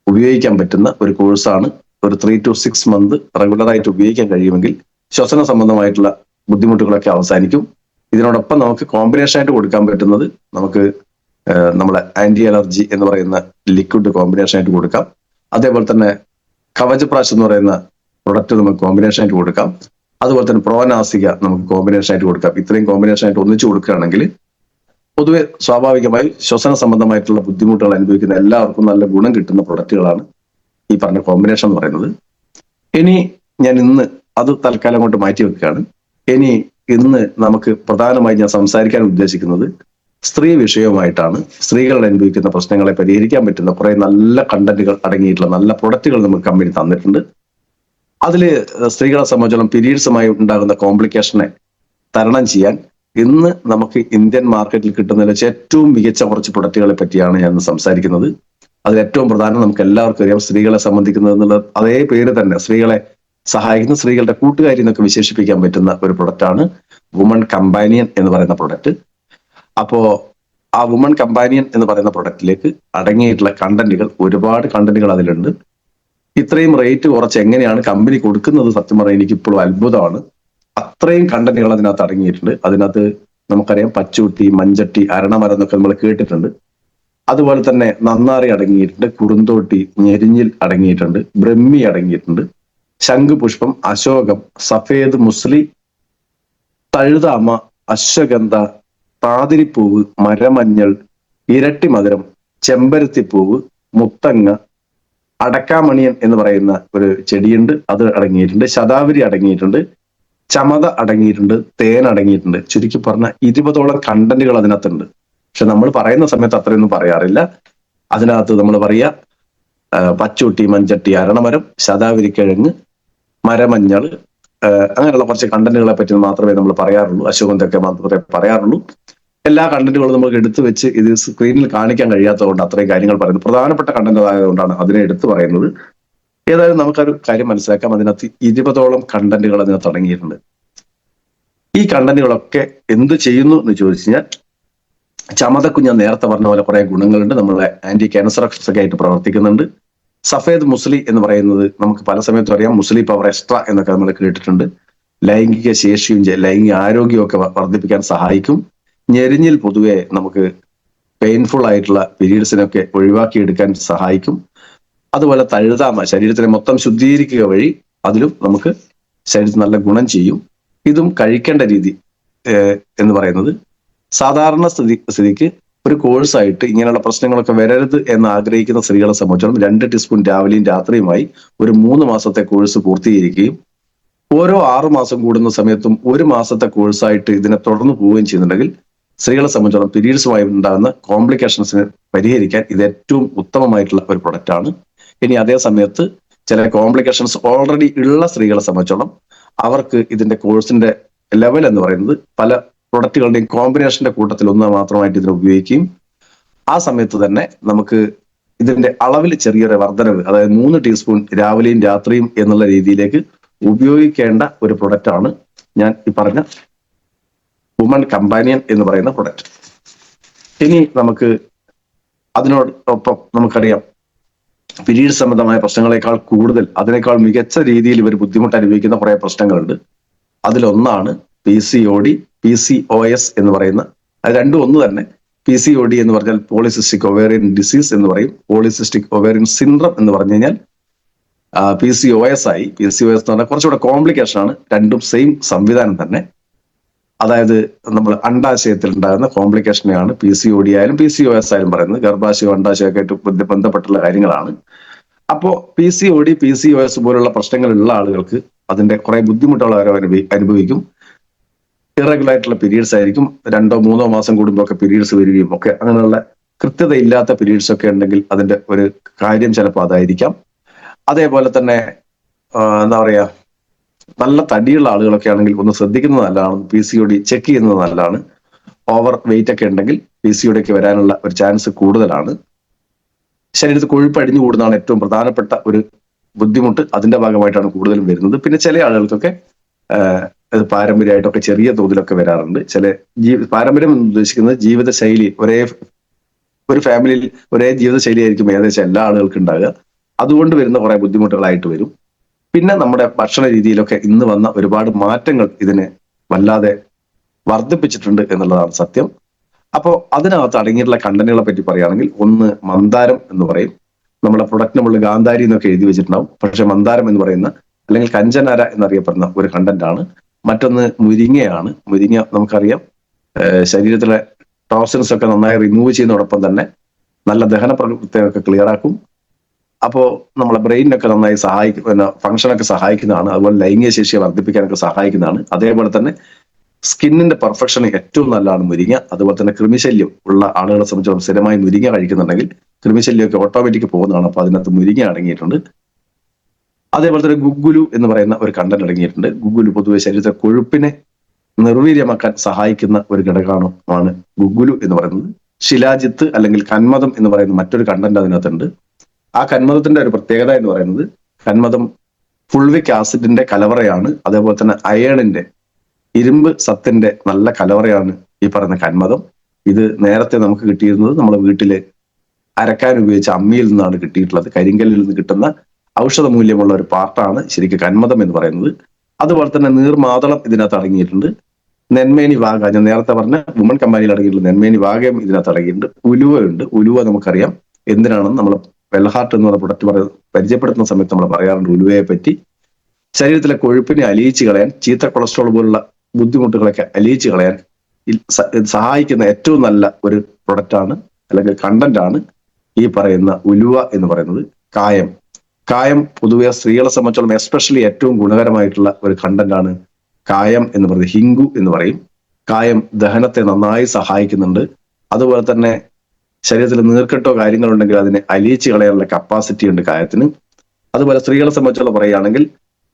Speaker 1: ഉപയോഗിക്കാൻ പറ്റുന്ന ഒരു കോഴ്സാണ്. ഒരു 3 to 6 months റെഗുലറായിട്ട് ഉപയോഗിക്കാൻ കഴിയുമെങ്കിൽ ശ്വസന സംബന്ധമായിട്ടുള്ള ബുദ്ധിമുട്ടുകളൊക്കെ അവസാനിക്കും. ഇതിനോടൊപ്പം നമുക്ക് കോമ്പിനേഷൻ ആയിട്ട് കൊടുക്കാൻ പറ്റുന്നത് നമുക്ക് നമ്മളെ ആന്റി അലർജി എന്ന് പറയുന്ന ലിക്വിഡ് കോമ്പിനേഷൻ ആയിട്ട് കൊടുക്കാം. അതേപോലെ തന്നെ കവചപ്രാശ് എന്ന് പറയുന്ന പ്രൊഡക്റ്റ് നമുക്ക് കോമ്പിനേഷൻ ആയിട്ട് കൊടുക്കാം. അതുപോലെ തന്നെ പ്രോനാസിക നമുക്ക് കോമ്പിനേഷൻ ആയിട്ട് കൊടുക്കാം. ഇത്രയും കോമ്പിനേഷൻ ആയിട്ട് ഒന്നിച്ചു കൊടുക്കുകയാണെങ്കിൽ പൊതുവെ സ്വാഭാവികമായി ശ്വസന സംബന്ധമായിട്ടുള്ള ബുദ്ധിമുട്ടുകൾ അനുഭവിക്കുന്ന എല്ലാവർക്കും നല്ല ഗുണം കിട്ടുന്ന പ്രൊഡക്റ്റുകളാണ് ഈ പറഞ്ഞ കോമ്പിനേഷൻ എന്ന് പറയുന്നത്. ഇനി ഞാൻ ഇന്ന് അത് തൽക്കാലം കൊണ്ട് മാറ്റി വെക്കുകയാണ്. ഇന്ന് നമുക്ക് പ്രധാനമായി ഞാൻ സംസാരിക്കാൻ ഉദ്ദേശിക്കുന്നത് സ്ത്രീ വിഷയവുമായിട്ടാണ്. സ്ത്രീകൾ അനുഭവിക്കുന്ന പ്രശ്നങ്ങളെ പരിഹരിക്കാൻ പറ്റുന്ന കുറെ നല്ല കണ്ടന്റുകൾ അടങ്ങിയിട്ടുള്ള നല്ല പ്രൊഡക്റ്റുകൾ നമുക്ക് കമ്പനി തന്നിട്ടുണ്ട്. അതിൽ സ്ത്രീകളെ സംബന്ധിച്ചോളം പീരീഡ്സുമായി ഉണ്ടാകുന്ന കോംപ്ലിക്കേഷനെ തരണം ചെയ്യാൻ ഇന്ന് നമുക്ക് ഇന്ത്യൻ മാർക്കറ്റിൽ കിട്ടുന്നതിൽ വെച്ച് ഏറ്റവും മികച്ച കുറച്ച് പ്രൊഡക്റ്റുകളെ പറ്റിയാണ് ഞാൻ സംസാരിക്കുന്നത്. അതിൽ ഏറ്റവും പ്രധാനം നമുക്ക് എല്ലാവർക്കും അറിയാം, സ്ത്രീകളെ സംബന്ധിക്കുന്നത് എന്നുള്ള അതേ പേര് തന്നെ സ്ത്രീകളെ സഹായിക്കുന്ന, സ്ത്രീകളുടെ കൂട്ടുകാരി എന്നൊക്കെ വിശേഷിപ്പിക്കാൻ പറ്റുന്ന ഒരു പ്രൊഡക്റ്റാണ് വുമൺ കമ്പാനിയൻ എന്ന് പറയുന്ന പ്രൊഡക്റ്റ്. അപ്പോ ആ വുമൺ കമ്പാനിയൻ എന്ന് പറയുന്ന പ്രൊഡക്റ്റിലേക്ക് അടങ്ങിയിട്ടുള്ള കണ്ടന്റുകൾ, ഒരുപാട് കണ്ടന്റുകൾ അതിലുണ്ട്. ഇത്രയും റേറ്റ് കുറച്ച് എങ്ങനെയാണ് കമ്പനി കൊടുക്കുന്നത് സത്യം പറഞ്ഞാൽ എനിക്കിപ്പോഴും അത്ഭുതമാണ്. അത്രയും കണ്ടന്റുകൾ അതിനകത്ത് അടങ്ങിയിട്ടുണ്ട്. അതിനകത്ത് നമുക്കറിയാം പച്ചൂട്ടി, മഞ്ചട്ടി, അരണമരം എന്നൊക്കെ നമ്മൾ കേട്ടിട്ടുണ്ട്. അതുപോലെ തന്നെ നന്നാറി അടങ്ങിയിട്ടുണ്ട്, കുറുന്തോട്ടി, ഞെരിഞ്ഞിൽ അടങ്ങിയിട്ടുണ്ട്, ബ്രഹ്മി അടങ്ങിയിട്ടുണ്ട്, ശംഖുപുഷ്പം, അശോകം, സഫേദ് മുസ്ലി, തഴുതാമ, അശ്വഗന്ധ, താതിരിപ്പൂവ്, മരമഞ്ഞൾ, ഇരട്ടി മധുരം, ചെമ്പരത്തിപ്പൂവ്, മുത്തങ്ങ, അടക്കാമണിയൻ എന്ന് പറയുന്ന ഒരു ചെടിയുണ്ട്, അത് അടങ്ങിയിട്ടുണ്ട്, ശതാവരി അടങ്ങിയിട്ടുണ്ട്, ചമത അടങ്ങിയിട്ടുണ്ട്, തേൻ അടങ്ങിയിട്ടുണ്ട്. ചുരുക്കി പറഞ്ഞ 20ഓളം കണ്ടന്റുകൾ അതിനകത്തുണ്ട്. പക്ഷെ നമ്മൾ പറയുന്ന സമയത്ത് അത്രയൊന്നും പറയാറില്ല. അതിനകത്ത് നമ്മൾ പറയാ പച്ചൂട്ടി, മഞ്ചട്ടി, അരണമരം, ശതാവരിക്കിഴങ്ങ്, മരമഞ്ഞൾ, അങ്ങനെയുള്ള കുറച്ച് കണ്ടന്റുകളെ പറ്റി മാത്രമേ നമ്മൾ പറയാറുള്ളൂ. അശോകന്തൊക്കെ മാത്രമേ പറയാറുള്ളൂ. എല്ലാ കണ്ടന്റുകളും നമുക്ക് എടുത്തു വെച്ച് ഇത് സ്ക്രീനിൽ കാണിക്കാൻ കഴിയാത്തതുകൊണ്ട് അത്രയും കാര്യങ്ങൾ പറയുന്നത്. പ്രധാനപ്പെട്ട കണ്ടന്റ് ആയതുകൊണ്ടാണ് അതിനെ എടുത്തു പറയുന്നത്. ഏതായാലും നമുക്കൊരു കാര്യം മനസ്സിലാക്കാം, അതിനകത്ത് 20ഓളം കണ്ടന്റുകൾ അതിനകത്ത് അടങ്ങിയിട്ടുണ്ട്. ഈ കണ്ടന്റുകളൊക്കെ എന്ത് ചെയ്യുന്നു എന്ന് ചോദിച്ചു കഴിഞ്ഞാൽ, ചമതക്ക് ഞാൻ നേരത്തെ പറഞ്ഞ പോലെ കുറെ ഗുണങ്ങളുണ്ട്. നമ്മളെ ആന്റി ക്യാൻസറോക്സ് ഒക്കെ ആയിട്ട് പ്രവർത്തിക്കുന്നുണ്ട്. സഫേദ് മുസ്ലി എന്ന് പറയുന്നത് നമുക്ക് പല സമയത്തും അറിയാം, മുസ്ലി പവർ എക്സ്ട്രാ എന്നൊക്കെ നമ്മൾ കേട്ടിട്ടുണ്ട്. ലൈംഗിക ശേഷിയും ലൈംഗിക ആരോഗ്യവും ഒക്കെ വർദ്ധിപ്പിക്കാൻ സഹായിക്കും. ഞെരിഞ്ഞിൽ പൊതുവെ നമുക്ക് പെയിൻഫുൾ ആയിട്ടുള്ള പീരീഡ്സിനൊക്കെ ഒഴിവാക്കിയെടുക്കാൻ സഹായിക്കും. അതുപോലെ തഴുതാമ ശരീരത്തിനെ മൊത്തം ശുദ്ധീകരിക്കുക വഴി അതിലും നമുക്ക് ശരീരത്തിന് നല്ല ഗുണം ചെയ്യും. ഇതും കഴിക്കേണ്ട രീതി എന്ന് പറയുന്നത് സാധാരണ സ്ഥിതിക്ക് ഒരു കോഴ്സായിട്ട് ഇങ്ങനെയുള്ള പ്രശ്നങ്ങളൊക്കെ വരരുത് എന്ന് ആഗ്രഹിക്കുന്ന സ്ത്രീകളെ സംബന്ധിച്ചിടത്തോളം 2 ടീസ്പൂൺ രാവിലെയും രാത്രിയുമായി ഒരു 3 മാസത്തെ കോഴ്സ് പൂർത്തീകരിക്കുകയും ഓരോ 6 മാസം കൂടുന്ന സമയത്തും 1 മാസത്തെ കോഴ്സായിട്ട് ഇതിനെ തുടർന്ന് പോവുകയും ചെയ്യുന്നുണ്ടെങ്കിൽ സ്ത്രീകളെ സംബന്ധിച്ചിടത്തോളം പീരീഡ്സുമായി ഉണ്ടാകുന്ന കോംപ്ലിക്കേഷൻസിന് പരിഹരിക്കാൻ ഇത് ഏറ്റവും ഉത്തമമായിട്ടുള്ള ഒരു പ്രൊഡക്റ്റ് ആണ്. ഇനി അതേ സമയത്ത് ചില കോംപ്ലിക്കേഷൻസ് ഓൾറെഡി ഉള്ള സ്ത്രീകളെ സംബന്ധിച്ചോളം അവർക്ക് ഇതിന്റെ കോഴ്സിന്റെ ലെവൽ എന്ന് പറയുന്നത് പല പ്രൊഡക്റ്റുകളുടെയും കോമ്പിനേഷന്റെ കൂട്ടത്തിൽ ഒന്ന് മാത്രമായിട്ട് ഇതിനെ ഉപയോഗിക്കുകയും ആ സമയത്ത് തന്നെ നമുക്ക് ഇതിന്റെ അളവിൽ ചെറിയൊരു വർധനവ്, അതായത് 3 ടീസ്പൂൺ രാവിലെയും രാത്രിയും എന്നുള്ള രീതിയിലേക്ക് ഉപയോഗിക്കേണ്ട ഒരു പ്രൊഡക്റ്റ് ആണ് ഞാൻ ഈ പറഞ്ഞ വുമൺ കമ്പാനിയൻ എന്ന് പറയുന്ന പ്രൊഡക്റ്റ്. ഇനി നമുക്ക് അതിനോടൊപ്പം നമുക്കറിയാം പീരീഡ് സംബന്ധമായ പ്രശ്നങ്ങളെക്കാൾ കൂടുതൽ അതിനേക്കാൾ മികച്ച രീതിയിൽ ഇവർ ബുദ്ധിമുട്ട് അനുഭവിക്കുന്ന കുറെ പ്രശ്നങ്ങളുണ്ട്. അതിലൊന്നാണ് PCOD, PCOS എന്ന് പറയുന്ന, അത് രണ്ടും ഒന്ന് തന്നെ. PCOD എന്ന് പറഞ്ഞാൽ പോളിസിസ്റ്റിക് ഒവേറിയൻ ഡിസീസ് എന്ന് പറയും. പോളിസിസ്റ്റിക് ഒവേറിയൻ സിൻഡ്രം എന്ന് പറഞ്ഞു കഴിഞ്ഞാൽ PCOS ആയി. PCOS എന്ന് പറഞ്ഞാൽ കുറച്ചുകൂടെ കോംപ്ലിക്കേഷൻ ആണ്. രണ്ടും സെയിം സംവിധാനം തന്നെ. അതായത് നമ്മൾ അണ്ടാശയത്തിൽ ഉണ്ടാകുന്ന കോംപ്ലിക്കേഷനെയാണ് PCOD ആയാലും PCOS ആയാലും പറയുന്നത്. ഗർഭാശയം അണ്ടാശയമൊക്കെ ആയിട്ട് ബന്ധപ്പെട്ടുള്ള കാര്യങ്ങളാണ്. അപ്പോ PCOD, PCOS പോലുള്ള പ്രശ്നങ്ങളുള്ള ആളുകൾക്ക് അതിന്റെ കുറെ ബുദ്ധിമുട്ടുകൾ അവർ അനുഭവിക്കും. ഇറഗുലർ ആയിട്ടുള്ള പീരീഡ്സ് ആയിരിക്കും. 2-3 മാസം കൂടുമ്പോൾ ഒക്കെ പീരീഡ്സ് വരികയും ഒക്കെ അങ്ങനെയുള്ള കൃത്യതയില്ലാത്ത പീരീഡ്സ് ഒക്കെ ഉണ്ടെങ്കിൽ അതിന്റെ ഒരു കാര്യം ചിലപ്പോൾ അതായിരിക്കാം. അതേപോലെ തന്നെ എന്താ പറയാ, നല്ല തടിയുള്ള ആളുകളൊക്കെ ആണെങ്കിൽ ഒന്ന് ശ്രദ്ധിക്കുന്നത് നല്ലതാണ്. PCOD ചെക്ക് ചെയ്യുന്നത് നല്ലതാണ്. ഓവർ വെയിറ്റ് ഒക്കെ ഉണ്ടെങ്കിൽ PCOD ഒക്കെ വരാനുള്ള ഒരു ചാൻസ് കൂടുതലാണ്. ശരീരത്തിൽ കൊഴുപ്പ് അടിഞ്ഞു കൂടുന്നതാണ് ഏറ്റവും പ്രധാനപ്പെട്ട ഒരു ബുദ്ധിമുട്ട്. അതിന്റെ ഭാഗമായിട്ടാണ് കൂടുതലും വരുന്നത്. പിന്നെ ചില ആളുകൾക്കൊക്കെ പാരമ്പര്യമായിട്ടൊക്കെ ചെറിയ തോതിലൊക്കെ വരാറുണ്ട്. പാരമ്പര്യം എന്ന് ഉദ്ദേശിക്കുന്നത് ജീവിതശൈലി, ഒരു ഫാമിലിയിൽ ഒരേ ജീവിതശൈലി ആയിരിക്കും ഏകദേശം എല്ലാ ആളുകൾക്കും ഉണ്ടാകുക. അതുകൊണ്ട് വരുന്ന കുറെ ബുദ്ധിമുട്ടുകളായിട്ട് വരും. പിന്നെ നമ്മുടെ ഭക്ഷണ രീതിയിലൊക്കെ ഇന്ന് വന്ന ഒരുപാട് മാറ്റങ്ങൾ ഇതിനെ വല്ലാതെ വർദ്ധിപ്പിച്ചിട്ടുണ്ട് എന്നുള്ളതാണ് സത്യം. അപ്പോൾ അതിനകത്ത് അടങ്ങിയിട്ടുള്ള കണ്ടന്റുകളെ പറ്റി പറയുകയാണെങ്കിൽ, ഒന്ന് മന്ദാരം എന്ന് പറയും. നമ്മുടെ പ്രൊഡക്റ്റിന് മുകളിൽ ഗാന്ധാരി എന്നൊക്കെ എഴുതി വെച്ചിട്ടുണ്ടാവും. പക്ഷെ മന്ദാരം എന്ന് പറയുന്ന അല്ലെങ്കിൽ കഞ്ചനാര എന്നറിയപ്പെടുന്ന ഒരു കണ്ടന്റ് ആണ്. മറ്റൊന്ന് മുരിങ്ങയാണ്. മുരിങ്ങ നമുക്കറിയാം ശരീരത്തിലെ ടോക്സിൻസ് ഒക്കെ നന്നായി റിമൂവ് ചെയ്യുന്നതോടൊപ്പം തന്നെ നല്ല ദഹന പ്രവർത്തനമൊക്കെ ക്ലിയർ ആക്കും. അപ്പോൾ നമ്മളെ ബ്രെയിനൊക്കെ നന്നായി ഫംഗ്ഷനൊക്കെ സഹായിക്കുന്നതാണ്. അതുപോലെ ലൈംഗിക ശേഷിയെ വർദ്ധിപ്പിക്കാനൊക്കെ സഹായിക്കുന്നതാണ്. അതേപോലെ തന്നെ സ്കിന്നിന്റെ പെർഫെക്ഷന് ഏറ്റവും നല്ലതാണ് മുരിങ്ങ. അതുപോലെ തന്നെ കൃമിശല്യം ഉള്ള ആളുകളെ സംബന്ധിച്ചിടത്തോളം സ്ഥിരമായി മുരിങ്ങ കഴിക്കുന്നുണ്ടെങ്കിൽ കൃമിശല്യമൊക്കെ ഓട്ടോമാറ്റിക് പോകുന്നതാണ്. അപ്പൊ അതിനകത്ത് മുരിങ്ങ അടങ്ങിയിട്ടുണ്ട്. അതേപോലെ തന്നെ ഗുഗ്ഗുലു എന്ന് പറയുന്ന ഒരു കണ്ടന്റ് അടങ്ങിയിട്ടുണ്ട്. ഗുഗ്ഗുലു പൊതുവെ ശരീരത്തെ കൊഴുപ്പിനെ നിർവീര്യമാക്കാൻ സഹായിക്കുന്ന ഒരു ഘടകമാണ് ഗുഗ്ഗുലു എന്ന് പറയുന്നത്. ശിലാജിത്ത് അല്ലെങ്കിൽ കന്മദം എന്ന് പറയുന്ന മറ്റൊരു കണ്ടന്റ് അതിനകത്തുണ്ട്. ആ കന്മദത്തിന്റെ ഒരു പ്രത്യേകത എന്ന് പറയുന്നത്, കന്മദം ഫുൾവിക് ആസിഡിന്റെ കലവറയാണ്. അതേപോലെ തന്നെ അയേണിന്റെ, ഇരുമ്പ് സത്തിന്റെ നല്ല കലവറയാണ് ഈ പറയുന്ന കന്മദം. ഇത് നേരത്തെ നമുക്ക് കിട്ടിയിരുന്നത് നമ്മുടെ വീട്ടില് അരക്കാൻ ഉപയോഗിച്ച അമ്മിയിൽ നിന്നാണ് കിട്ടിയിട്ടുള്ളത്. കരിങ്കല്ലിൽ നിന്ന് കിട്ടുന്ന ഔഷധ മൂല്യമുള്ള ഒരു പാർട്ടാണ് ശരിക്കും കന്മദം എന്ന് പറയുന്നത്. അതുപോലെ തന്നെ നീർമാതളം ഇതിനകത്ത് അടങ്ങിയിട്ടുണ്ട്. നെന്മേനി വാഗ, ഞാൻ നേരത്തെ പറഞ്ഞ വുമൺ കമ്പാനിയിൽ അടങ്ങിയിട്ടുള്ള നെന്മേനി വാഗയും ഇതിനകത്ത് അടങ്ങിയിട്ടുണ്ട്. ഉലുവയുണ്ട്. ഉലുവ നമുക്കറിയാം എന്തിനാണെന്ന് നമ്മൾ വെള്ളഹാർട്ട് എന്ന് പറഞ്ഞ പ്രൊഡക്റ്റ് പരിചയപ്പെടുത്തുന്ന സമയത്ത് നമ്മൾ പറയാറുണ്ട് ഉലുവയെ പറ്റി. ശരീരത്തിലെ കൊഴുപ്പിനെ അലിയിച്ച് കളയാൻ, ചീത്ത കൊളസ്ട്രോൾ പോലുള്ള ബുദ്ധിമുട്ടുകളൊക്കെ അലിയിച്ച് കളയാൻ സഹായിക്കുന്ന ഏറ്റവും നല്ല ഒരു പ്രൊഡക്റ്റാണ് അല്ലെങ്കിൽ കണ്ടന്റ് ആണ് ഈ പറയുന്ന ഉലുവ എന്ന് പറയുന്നത്. കായം പൊതുവെ സ്ത്രീകളെ സംബന്ധിച്ചോളം എസ്പെഷ്യലി ഏറ്റവും ഗുണകരമായിട്ടുള്ള ഒരു കണ്ടന്റ് ആണ് കായം എന്ന് പറയുന്നത്. ഹിങ്കു എന്ന് പറയും. കായം ദഹനത്തെ നന്നായി സഹായിക്കുന്നുണ്ട്. അതുപോലെ തന്നെ ശരീരത്തിൽ നീർക്കെട്ടോ കാര്യങ്ങളുണ്ടെങ്കിൽ അതിനെ അലിയിച്ച് കളയാനുള്ള കപ്പാസിറ്റി ഉണ്ട് കായത്തിന്. അതുപോലെ സ്ത്രീകളെ സംബന്ധിച്ചുള്ള പറയുകയാണെങ്കിൽ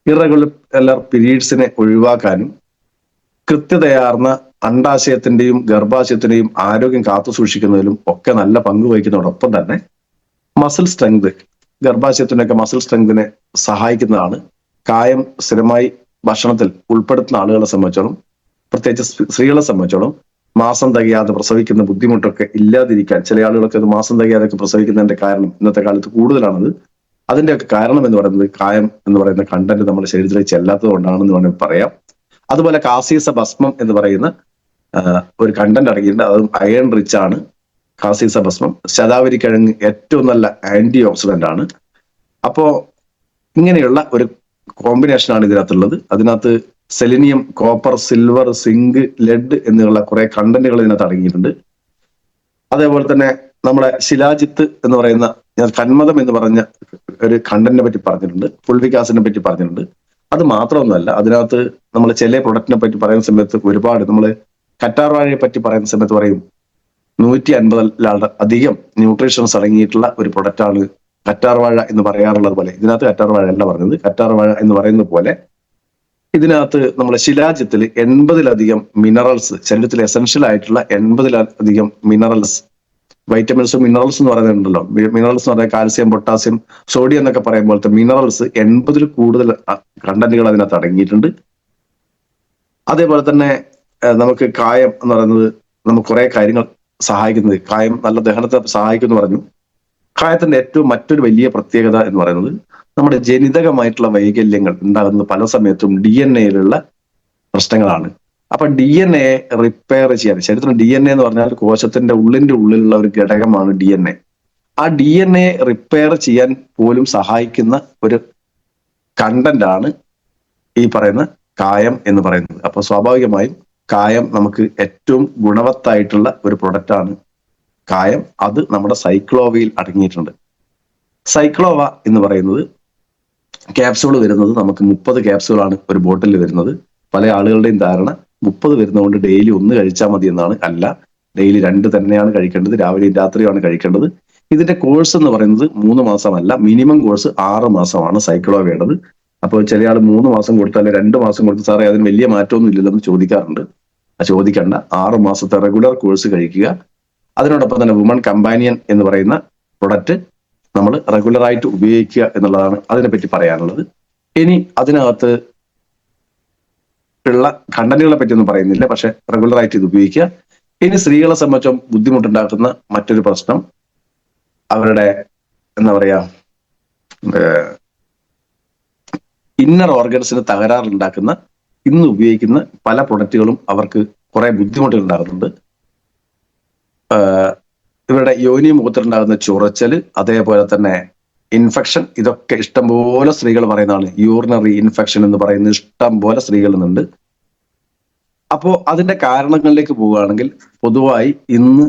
Speaker 1: ഇറഗുലർ പീരീഡ്സിനെ ഒഴിവാക്കാനും കൃത്യതയാർന്ന അണ്ടാശയത്തിന്റെയും ഗർഭാശയത്തിന്റെയും ആരോഗ്യം കാത്തു സൂക്ഷിക്കുന്നതിലും ഒക്കെ നല്ല പങ്ക് വഹിക്കുന്നതോടൊപ്പം തന്നെ മസിൽ സ്ട്രെങ്ത്, ഗർഭാശയത്തിനൊക്കെ മസിൽ സ്ട്രെങ്തിനെ സഹായിക്കുന്നതാണ്. കായം സ്ഥിരമായി ഭക്ഷണത്തിൽ ഉൾപ്പെടുത്തുന്ന ആളുകളെ സംബന്ധിച്ചോളം, പ്രത്യേകിച്ച് സ്ത്രീകളെ സംബന്ധിച്ചോളം, മാസം തികയാതെ പ്രസവിക്കുന്ന ബുദ്ധിമുട്ടൊക്കെ ഇല്ലാതിരിക്കാൻ, ചില ആളുകളൊക്കെ അത് മാസം തികയാതൊക്കെ പ്രസവിക്കുന്നതിന്റെ കാരണം ഇന്നത്തെ കാലത്ത് കൂടുതലാണത്. അതിന്റെയൊക്കെ കാരണം എന്ന് പറയുന്നത് കായം എന്ന് പറയുന്ന കണ്ടന്റ് നമ്മുടെ ശരീരത്തിലേക്ക് ചെല്ലാത്തത് കൊണ്ടാണെന്ന് വേണമെങ്കിൽ പറയാം. അതുപോലെ കാസീസ ഭസ്മം എന്ന് പറയുന്ന ഒരു കണ്ടന്റ് അടങ്ങിയിട്ടുണ്ട്. അതും അയൺ റിച്ച് ആണ്. കാസീസ ഭസ്മം, ശതാവരി കിഴങ്ങ് ഏറ്റവും നല്ല ആന്റി ഓക്സിഡന്റ് ആണ്. അപ്പോ ഇങ്ങനെയുള്ള ഒരു കോമ്പിനേഷനാണ് ഇതിനകത്തുള്ളത്. അതിനകത്ത് selenium, copper, silver, zinc, lead എന്നുള്ള കുറെ കണ്ടന്റുകൾ ഇതിനകത്ത് അടങ്ങിയിട്ടുണ്ട്. അതേപോലെ തന്നെ നമ്മുടെ ശിലാജിത്ത് എന്ന് പറയുന്ന, ഞാൻ കന്മദം എന്ന് പറഞ്ഞ ഒരു കണ്ടന്റിനെ പറ്റി പറഞ്ഞിട്ടുണ്ട്. ഫുൾവിക് ആസിഡിനെ പറ്റി പറഞ്ഞിട്ടുണ്ട്. അത് മാത്രമൊന്നുമല്ല, അതിനകത്ത് നമ്മൾ ചില പ്രൊഡക്റ്റിനെ പറ്റി പറയുന്ന സമയത്ത് ഒരുപാട്, നമ്മൾ കറ്റാർ വാഴയെ പറ്റി പറയുന്ന സമയത്ത് പറയും 150 അധികം ന്യൂട്രീഷൻസ് അടങ്ങിയിട്ടുള്ള ഒരു പ്രൊഡക്റ്റാണ് കറ്റാർ വാഴ എന്ന് പറയാറുള്ളത് പോലെ. ഇതിനകത്ത് കറ്റാർ വാഴ അല്ല പറഞ്ഞത്. കറ്റാർ വാഴ എന്ന് പറയുന്നത് പോലെ ഇതിനകത്ത് നമ്മുടെ ശിലാജത്തിൽ 80-ലധികം മിനറൽസ്, ശരീരത്തിൽ എസെൻഷ്യൽ ആയിട്ടുള്ള 80-ലധികം മിനറൽസ്, വൈറ്റമിൻസും മിനറൽസ് എന്ന് പറയുന്നുണ്ടല്ലോ. മിനറൽസ് എന്ന് പറഞ്ഞാൽ കാൽസ്യം, പൊട്ടാസ്യം, സോഡിയം എന്നൊക്കെ പറയുമ്പോഴത്തെ മിനറൽസ് 80-ൽ കൂടുതൽ കണ്ടന്റുകൾ അതിനകത്ത് അടങ്ങിയിട്ടുണ്ട്. അതേപോലെ തന്നെ നമുക്ക് കായം എന്ന് പറയുന്നത് നമുക്ക് കുറെ കാര്യങ്ങൾ സഹായിക്കുന്നത്, കായം നല്ല ദഹനത്തെ സഹായിക്കുമെന്ന് പറഞ്ഞു. കായത്തിന്റെ ഏറ്റവും മറ്റൊരു വലിയ പ്രത്യേകത എന്ന് പറയുന്നത് നമ്മുടെ ജനിതകമായിട്ടുള്ള വൈകല്യങ്ങൾ ഉണ്ടാകുന്നത് പല സമയത്തും DNA-യിലുള്ള പ്രശ്നങ്ങളാണ്. അപ്പൊ DNA റിപ്പയർ ചെയ്യാൻ, ശരീരത്തിന് DNA എന്ന് പറഞ്ഞാൽ കോശത്തിന്റെ ഉള്ളിലുള്ള ഒരു ഘടകമാണ് DNA. ആ DNA റിപ്പയർ ചെയ്യാൻ പോലും സഹായിക്കുന്ന ഒരു കണ്ടന്റ് ആണ് ഈ പറയുന്ന കായം എന്ന് പറയുന്നത്. അപ്പൊ സ്വാഭാവികമായും കായം നമുക്ക് ഏറ്റവും ഗുണവത്തായിട്ടുള്ള ഒരു പ്രൊഡക്റ്റാണ് കായം. അത് നമ്മുടെ സൈക്ലോവയിൽ അടങ്ങിയിട്ടുണ്ട്. സൈക്ലോവ എന്ന് പറയുന്നത് ക്യാപ്സൂൾ വരുന്നത് നമുക്ക് 30 ക്യാപ്സൂളാണ് ഒരു ബോട്ടിൽ വരുന്നത്. പല ആളുകളുടെയും ധാരണ 30 വരുന്നതുകൊണ്ട് ഡെയിലി 1 കഴിച്ചാൽ മതി എന്നാണ്. അല്ല, ഡെയിലി 2 തന്നെയാണ് കഴിക്കേണ്ടത്. രാവിലെയും രാത്രിയുമാണ് കഴിക്കേണ്ടത്. ഇതിന്റെ കോഴ്സ് എന്ന് പറയുന്നത് 3 മാസമല്ല, മിനിമം കോഴ്സ് 6 മാസമാണ് സൈക്ലോവ വേണ്ടത്. അപ്പോൾ ചില ആൾ 3 മാസം കൊടുത്താൽ 2 മാസം കൊടുത്ത് സാറേ അതിന് വലിയ മാറ്റമൊന്നും ഇല്ലല്ലോ ചോദിക്കാറുണ്ട്. ചോദിക്കണ്ട, 6 മാസത്തെ റെഗുലർ കോഴ്സ് കഴിക്കുക. അതിനോടൊപ്പം തന്നെ വുമൺ കമ്പാനിയൻ എന്ന് പറയുന്ന പ്രൊഡക്റ്റ് നമ്മൾ റെഗുലറായിട്ട് ഉപയോഗിക്കുക എന്നുള്ളതാണ് അതിനെപ്പറ്റി പറയാനുള്ളത്. ഇനി അതിനകത്ത് ഉള്ള കണ്ടന്റുകളെ പറ്റി ഒന്നും പറയുന്നില്ല, പക്ഷെ റെഗുലറായിട്ട് ഇത് ഉപയോഗിക്കുക. ഇനി സ്ത്രീകളെ സംബന്ധിച്ചും ബുദ്ധിമുട്ടുണ്ടാക്കുന്ന മറ്റൊരു പ്രശ്നം അവരുടെ എന്താ പറയാ ഇന്നർ ഓർഗൻസിന് തകരാറുണ്ടാക്കുന്ന ഇന്ന് ഉപയോഗിക്കുന്ന പല പ്രൊഡക്റ്റുകളും അവർക്ക് കുറെ ബുദ്ധിമുട്ടുകൾ ഉണ്ടാകുന്നുണ്ട്. ഇവരുടെ യോനി മുഖത്തിലുണ്ടാകുന്ന ചൊറച്ചല്, അതേപോലെ തന്നെ ഇൻഫെക്ഷൻ, ഇതൊക്കെ ഇഷ്ടംപോലെ സ്ത്രീകൾ പറയുന്നതാണ്. യൂറിനറി ഇൻഫെക്ഷൻ എന്ന് പറയുന്നത് ഇഷ്ടം പോലെ സ്ത്രീകളുണ്ട്. അപ്പോ അതിന്റെ കാരണങ്ങളിലേക്ക് പോവുകയാണെങ്കിൽ പൊതുവായി ഇന്ന്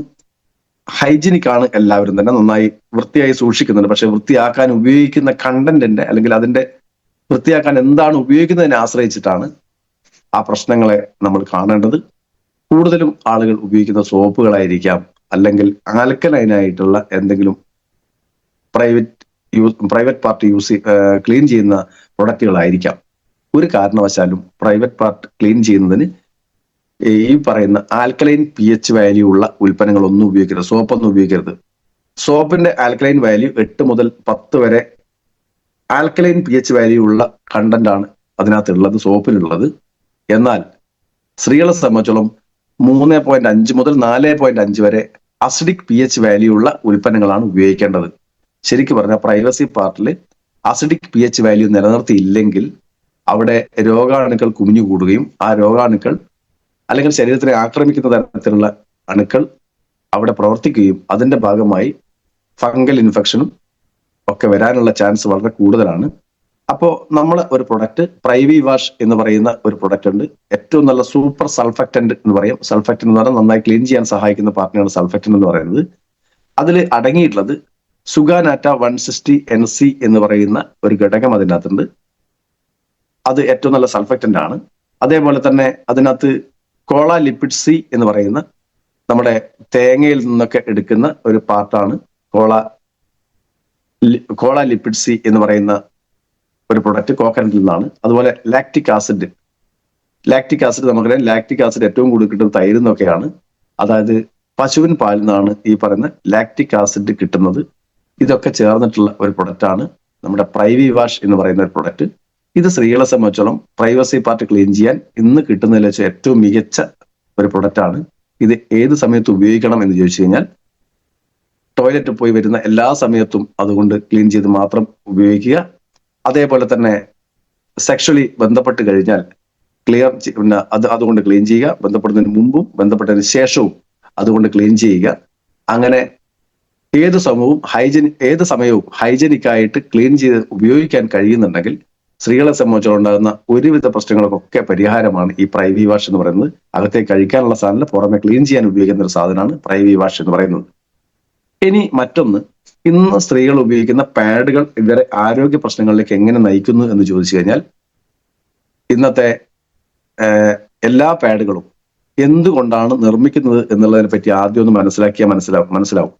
Speaker 1: ഹൈജീനിക് ആണ്, എല്ലാവരും തന്നെ നന്നായി വൃത്തിയായി സൂക്ഷിക്കുന്നുണ്ട്. പക്ഷെ വൃത്തിയാക്കാൻ ഉപയോഗിക്കുന്ന കണ്ടന്റിന്റെ അല്ലെങ്കിൽ അതിന്റെ വൃത്തിയാക്കാൻ എന്താണ് ഉപയോഗിക്കുന്നതിനെ ആശ്രയിച്ചിട്ടാണ് ആ പ്രശ്നങ്ങളെ നമ്മൾ കാണേണ്ടത്. കൂടുതലും ആളുകൾ ഉപയോഗിക്കുന്ന സോപ്പുകളായിരിക്കാം, അല്ലെങ്കിൽ ആൽക്കലൈനായിട്ടുള്ള എന്തെങ്കിലും പ്രൈവറ്റ് പാർട്ട് ക്ലീൻ ചെയ്യുന്ന പ്രൊഡക്റ്റുകളായിരിക്കാം. ഒരു കാരണവശാലും പ്രൈവറ്റ് പാർട്ട് ക്ലീൻ ചെയ്യുന്നതിന് ഈ പറയുന്ന ആൽക്കലൈൻ pH വാല്യൂ ഉള്ള ഉൽപ്പന്നങ്ങളൊന്നും ഉപയോഗിക്കരുത്. സോപ്പൊന്നും ഉപയോഗിക്കരുത്. സോപ്പിന്റെ ആൽക്കലൈൻ വാല്യൂ 8 മുതൽ 10 വരെ ആൽക്കലൈൻ pH വാല്യൂ ഉള്ള കണ്ടന്റ് ആണ് അതിനകത്തുള്ളത്, സോപ്പിലുള്ളത്. എന്നാൽ സ്ത്രീകളെ സംബന്ധിച്ചോളം 3.5 മുതൽ 4.5 വരെ അസിഡിക് pH വാല്യൂ ഉള്ള ഉൽപ്പന്നങ്ങളാണ് ഉപയോഗിക്കേണ്ടത്. ശരിക്കും പറഞ്ഞാൽ പ്രൈവസി പാർട്ടിൽ അസിഡിക് pH വാല്യൂ നിലനിർത്തിയില്ലെങ്കിൽ അവിടെ രോഗാണുക്കൾ കുമിഞ്ഞുകൂടുകയും ആ രോഗാണുക്കൾ അല്ലെങ്കിൽ ശരീരത്തിനെ ആക്രമിക്കുന്ന തരത്തിലുള്ള അണുക്കൾ അവിടെ പ്രവർത്തിക്കുകയും അതിന്റെ ഭാഗമായി ഫംഗൽ ഇൻഫെക്ഷനും ഒക്കെ വരാനുള്ള ചാൻസ് വളരെ കൂടുതലാണ്. അപ്പോൾ നമ്മൾ ഒരു പ്രൊഡക്റ്റ് പ്രൈവി വാഷ് എന്ന് പറയുന്ന ഒരു പ്രൊഡക്റ്റ് ഉണ്ട്. ഏറ്റവും നല്ല സൂപ്പർ സൾഫക്റ്റന്റ് എന്ന് പറയും. സൾഫക്റ്റന്റ് എന്ന് പറഞ്ഞാൽ നന്നായി ക്ലീൻ ചെയ്യാൻ സഹായിക്കുന്ന പാർട്ടിയാണ് സൾഫക്റ്റന്റ് എന്ന് പറയുന്നത്. അതിൽ അടങ്ങിയിട്ടുള്ളത് സുഗാനാറ്റ 160 NC എന്ന് പറയുന്ന ഒരു ഘടകം അതിനകത്തുണ്ട്. അത് ഏറ്റവും നല്ല സൾഫക്റ്റന്റ് ആണ്. അതേപോലെ തന്നെ അതിനകത്ത് കോള ലിപ്പിഡ് സി എന്ന് പറയുന്ന നമ്മുടെ തേങ്ങയിൽ നിന്നൊക്കെ എടുക്കുന്ന ഒരു പാർട്ടാണ് കോള ലിപ്പിഡ് സി എന്ന് പറയുന്ന ഒരു പ്രൊഡക്റ്റ് കോക്കനറ്റിൽ നിന്നാണ്. അതുപോലെ ലാക്റ്റിക് ആസിഡ് നമുക്കറിയാം. ലാക്റ്റിക് ആസിഡ് ഏറ്റവും കൂടുതൽ കിട്ടുന്നത് തൈരിൽ നിന്നൊക്കെയാണ്. അതായത് പശുവിൻ പാലിൽ നിന്നാണ് ഈ പറയുന്ന ലാക്റ്റിക് ആസിഡ് കിട്ടുന്നത്. ഇതൊക്കെ ചേർന്നിട്ടുള്ള ഒരു പ്രൊഡക്റ്റാണ് നമ്മുടെ പ്രൈവി വാഷ് എന്ന് പറയുന്ന ഒരു പ്രൊഡക്റ്റ്. ഇത് സ്ത്രീകളെ സംബന്ധിച്ചോളം പ്രൈവസി പാർട്ട് ക്ലീൻ ചെയ്യാൻ ഇന്ന് കിട്ടുന്നതിൽ വെച്ച് ഏറ്റവും മികച്ച ഒരു പ്രൊഡക്റ്റാണ്. ഇത് ഏത് സമയത്ത് ഉപയോഗിക്കണം എന്ന് ചോദിച്ചു കഴിഞ്ഞാൽ ടോയ്ലറ്റിൽ പോയി വരുന്ന എല്ലാ സമയത്തും അതുകൊണ്ട് ക്ലീൻ ചെയ്ത് മാത്രം ഉപയോഗിക്കുക. അതേപോലെ തന്നെ സെക്ഷലി ബന്ധപ്പെട്ട് കഴിഞ്ഞാൽ അതുകൊണ്ട് ക്ലീൻ ചെയ്യുക. ബന്ധപ്പെടുന്നതിന് മുമ്പും ബന്ധപ്പെട്ടതിന് ശേഷവും അതുകൊണ്ട് ക്ലീൻ ചെയ്യുക. അങ്ങനെ ഏത് സമയവും ഹൈജനിക് ആയിട്ട് ക്ലീൻ ചെയ്ത് ഉപയോഗിക്കാൻ കഴിയുന്നുണ്ടെങ്കിൽ സ്ത്രീകളെ സംബന്ധിച്ചോളം ഉണ്ടാകുന്ന ഒരുവിധ പ്രശ്നങ്ങൾക്കൊക്കെ പരിഹാരമാണ് ഈ പ്രൈവി വാഷ് എന്ന് പറയുന്നത്. അകത്തേക്ക് കഴിക്കാനുള്ള സാധനം പുറമെ ക്ലീൻ ചെയ്യാൻ ഉപയോഗിക്കുന്ന ഒരു സാധനമാണ് പ്രൈവി വാഷ് എന്ന് പറയുന്നത്. ഇനി മറ്റൊന്ന്, ഇന്ന് സ്ത്രീകൾ ഉപയോഗിക്കുന്ന പാഡുകൾ ഇവരെ ആരോഗ്യ പ്രശ്നങ്ങളിലേക്ക് എങ്ങനെ നയിക്കുന്നു എന്ന് ചോദിച്ചു കഴിഞ്ഞാൽ ഇന്നത്തെ എല്ലാ പാഡുകളും എന്തുകൊണ്ടാണ് നിർമ്മിക്കുന്നത് എന്നുള്ളതിനെ പറ്റി ആദ്യം ഒന്ന് മനസ്സിലാവും.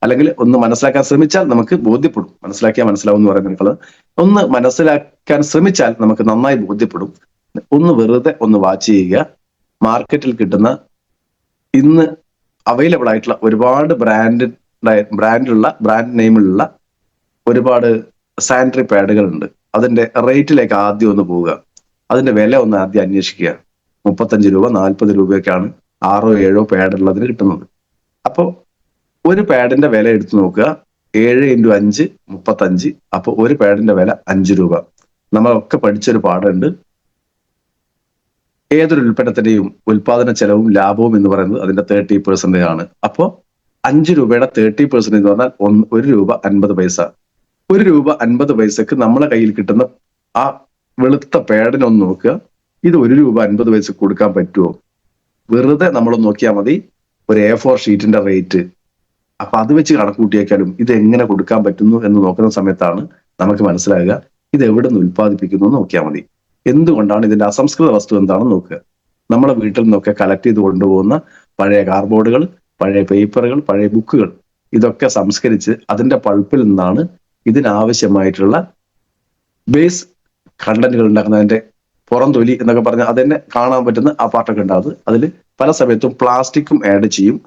Speaker 1: അല്ലെങ്കിൽ ഒന്ന് മനസ്സിലാക്കാൻ ശ്രമിച്ചാൽ നമുക്ക് ബോധ്യപ്പെടും. മനസ്സിലാക്കിയാൽ മനസ്സിലാവും എന്ന് പറയുന്നത് ഒന്ന് മനസ്സിലാക്കാൻ ശ്രമിച്ചാൽ നമുക്ക് നന്നായി ബോധ്യപ്പെടും. ഒന്ന് വെറുതെ ഒന്ന് വാച്ച് ചെയ്യുക. മാർക്കറ്റിൽ കിട്ടുന്ന ഇന്ന് അവൈലബിൾ ആയിട്ടുള്ള ഒരുപാട് ബ്രാൻഡ് നെയിമിലുള്ള ഒരുപാട് സാനിറ്ററി പാഡുകൾ ഉണ്ട്. അതിന്റെ റേറ്റിലേക്ക് ആദ്യം ഒന്ന് പോവുക. അതിന്റെ വില ഒന്ന് ആദ്യം അന്വേഷിക്കുക. 35 രൂപ 40 രൂപയൊക്കെയാണ് 6 7 പാഡ് ഉള്ളതിന് കിട്ടുന്നത്. അപ്പോൾ ഒരു പാഡിന്റെ വില എടുത്തു നോക്കുക. 7 × 5 35. അപ്പോൾ ഒരു പാഡിന്റെ വില 5 രൂപ. നമ്മളൊക്കെ പഠിച്ചൊരു പാഠമുണ്ട്, ഏതൊരു ഉൽപ്പന്നത്തിന്റെയും ഉൽപാദന ചെലവും ലാഭവും എന്ന് പറയുന്നത് അതിന്റെ 30% ആണ്. അപ്പോൾ 5 രൂപയുടെ 30% എന്ന് പറഞ്ഞാൽ 1 രൂപ 50 പൈസ. 1 രൂപ 50 പൈസക്ക് നമ്മളെ കയ്യിൽ കിട്ടുന്ന ആ വെളുത്ത പാഡിനൊന്ന് നോക്കുക. ഇത് 1 രൂപ 50 പൈസക്ക് കൊടുക്കാൻ പറ്റുമോ? വെറുതെ നമ്മൾ നോക്കിയാൽ മതി ഒരു A4 ഷീറ്റിന്റെ റേറ്റ്. അപ്പൊ അത് വെച്ച് കണക്കൂട്ടിയേക്കാളും ഇത് എങ്ങനെ കൊടുക്കാൻ പറ്റുന്നു എന്ന് നോക്കുന്ന സമയത്താണ് നമുക്ക് മനസ്സിലാകുക ഇത് എവിടെ നിന്ന് ഉൽപ്പാദിപ്പിക്കുന്നു എന്ന് നോക്കിയാൽ മതി. എന്തുകൊണ്ടാണ് ഇതിന്റെ അസംസ്കൃത വസ്തു എന്താണെന്ന് നോക്കുക. നമ്മളെ വീട്ടിൽ നിന്നൊക്കെ കളക്ട് ചെയ്ത് കൊണ്ടുപോകുന്ന പഴയ കാർഡ്ബോർഡുകൾ, പഴയ പേപ്പറുകൾ, പഴയ ബുക്കുകൾ, ഇതൊക്കെ സംസ്കരിച്ച് അതിന്റെ പൾപ്പിൽ നിന്നാണ് ഇതിനാവശ്യമായിട്ടുള്ള ബേസ് കണ്ടന്റുകൾ ഉണ്ടാക്കുന്നതിന്റെ പുറം തൊലി എന്നൊക്കെ പറഞ്ഞാൽ അതെന്നെ കാണാൻ പറ്റുന്ന ആ പാർട്ടൊക്കെ ഉണ്ടാകുന്നത്. അതിൽ പല സമയത്തും പ്ലാസ്റ്റിക്കും ആഡ് ചെയ്യും.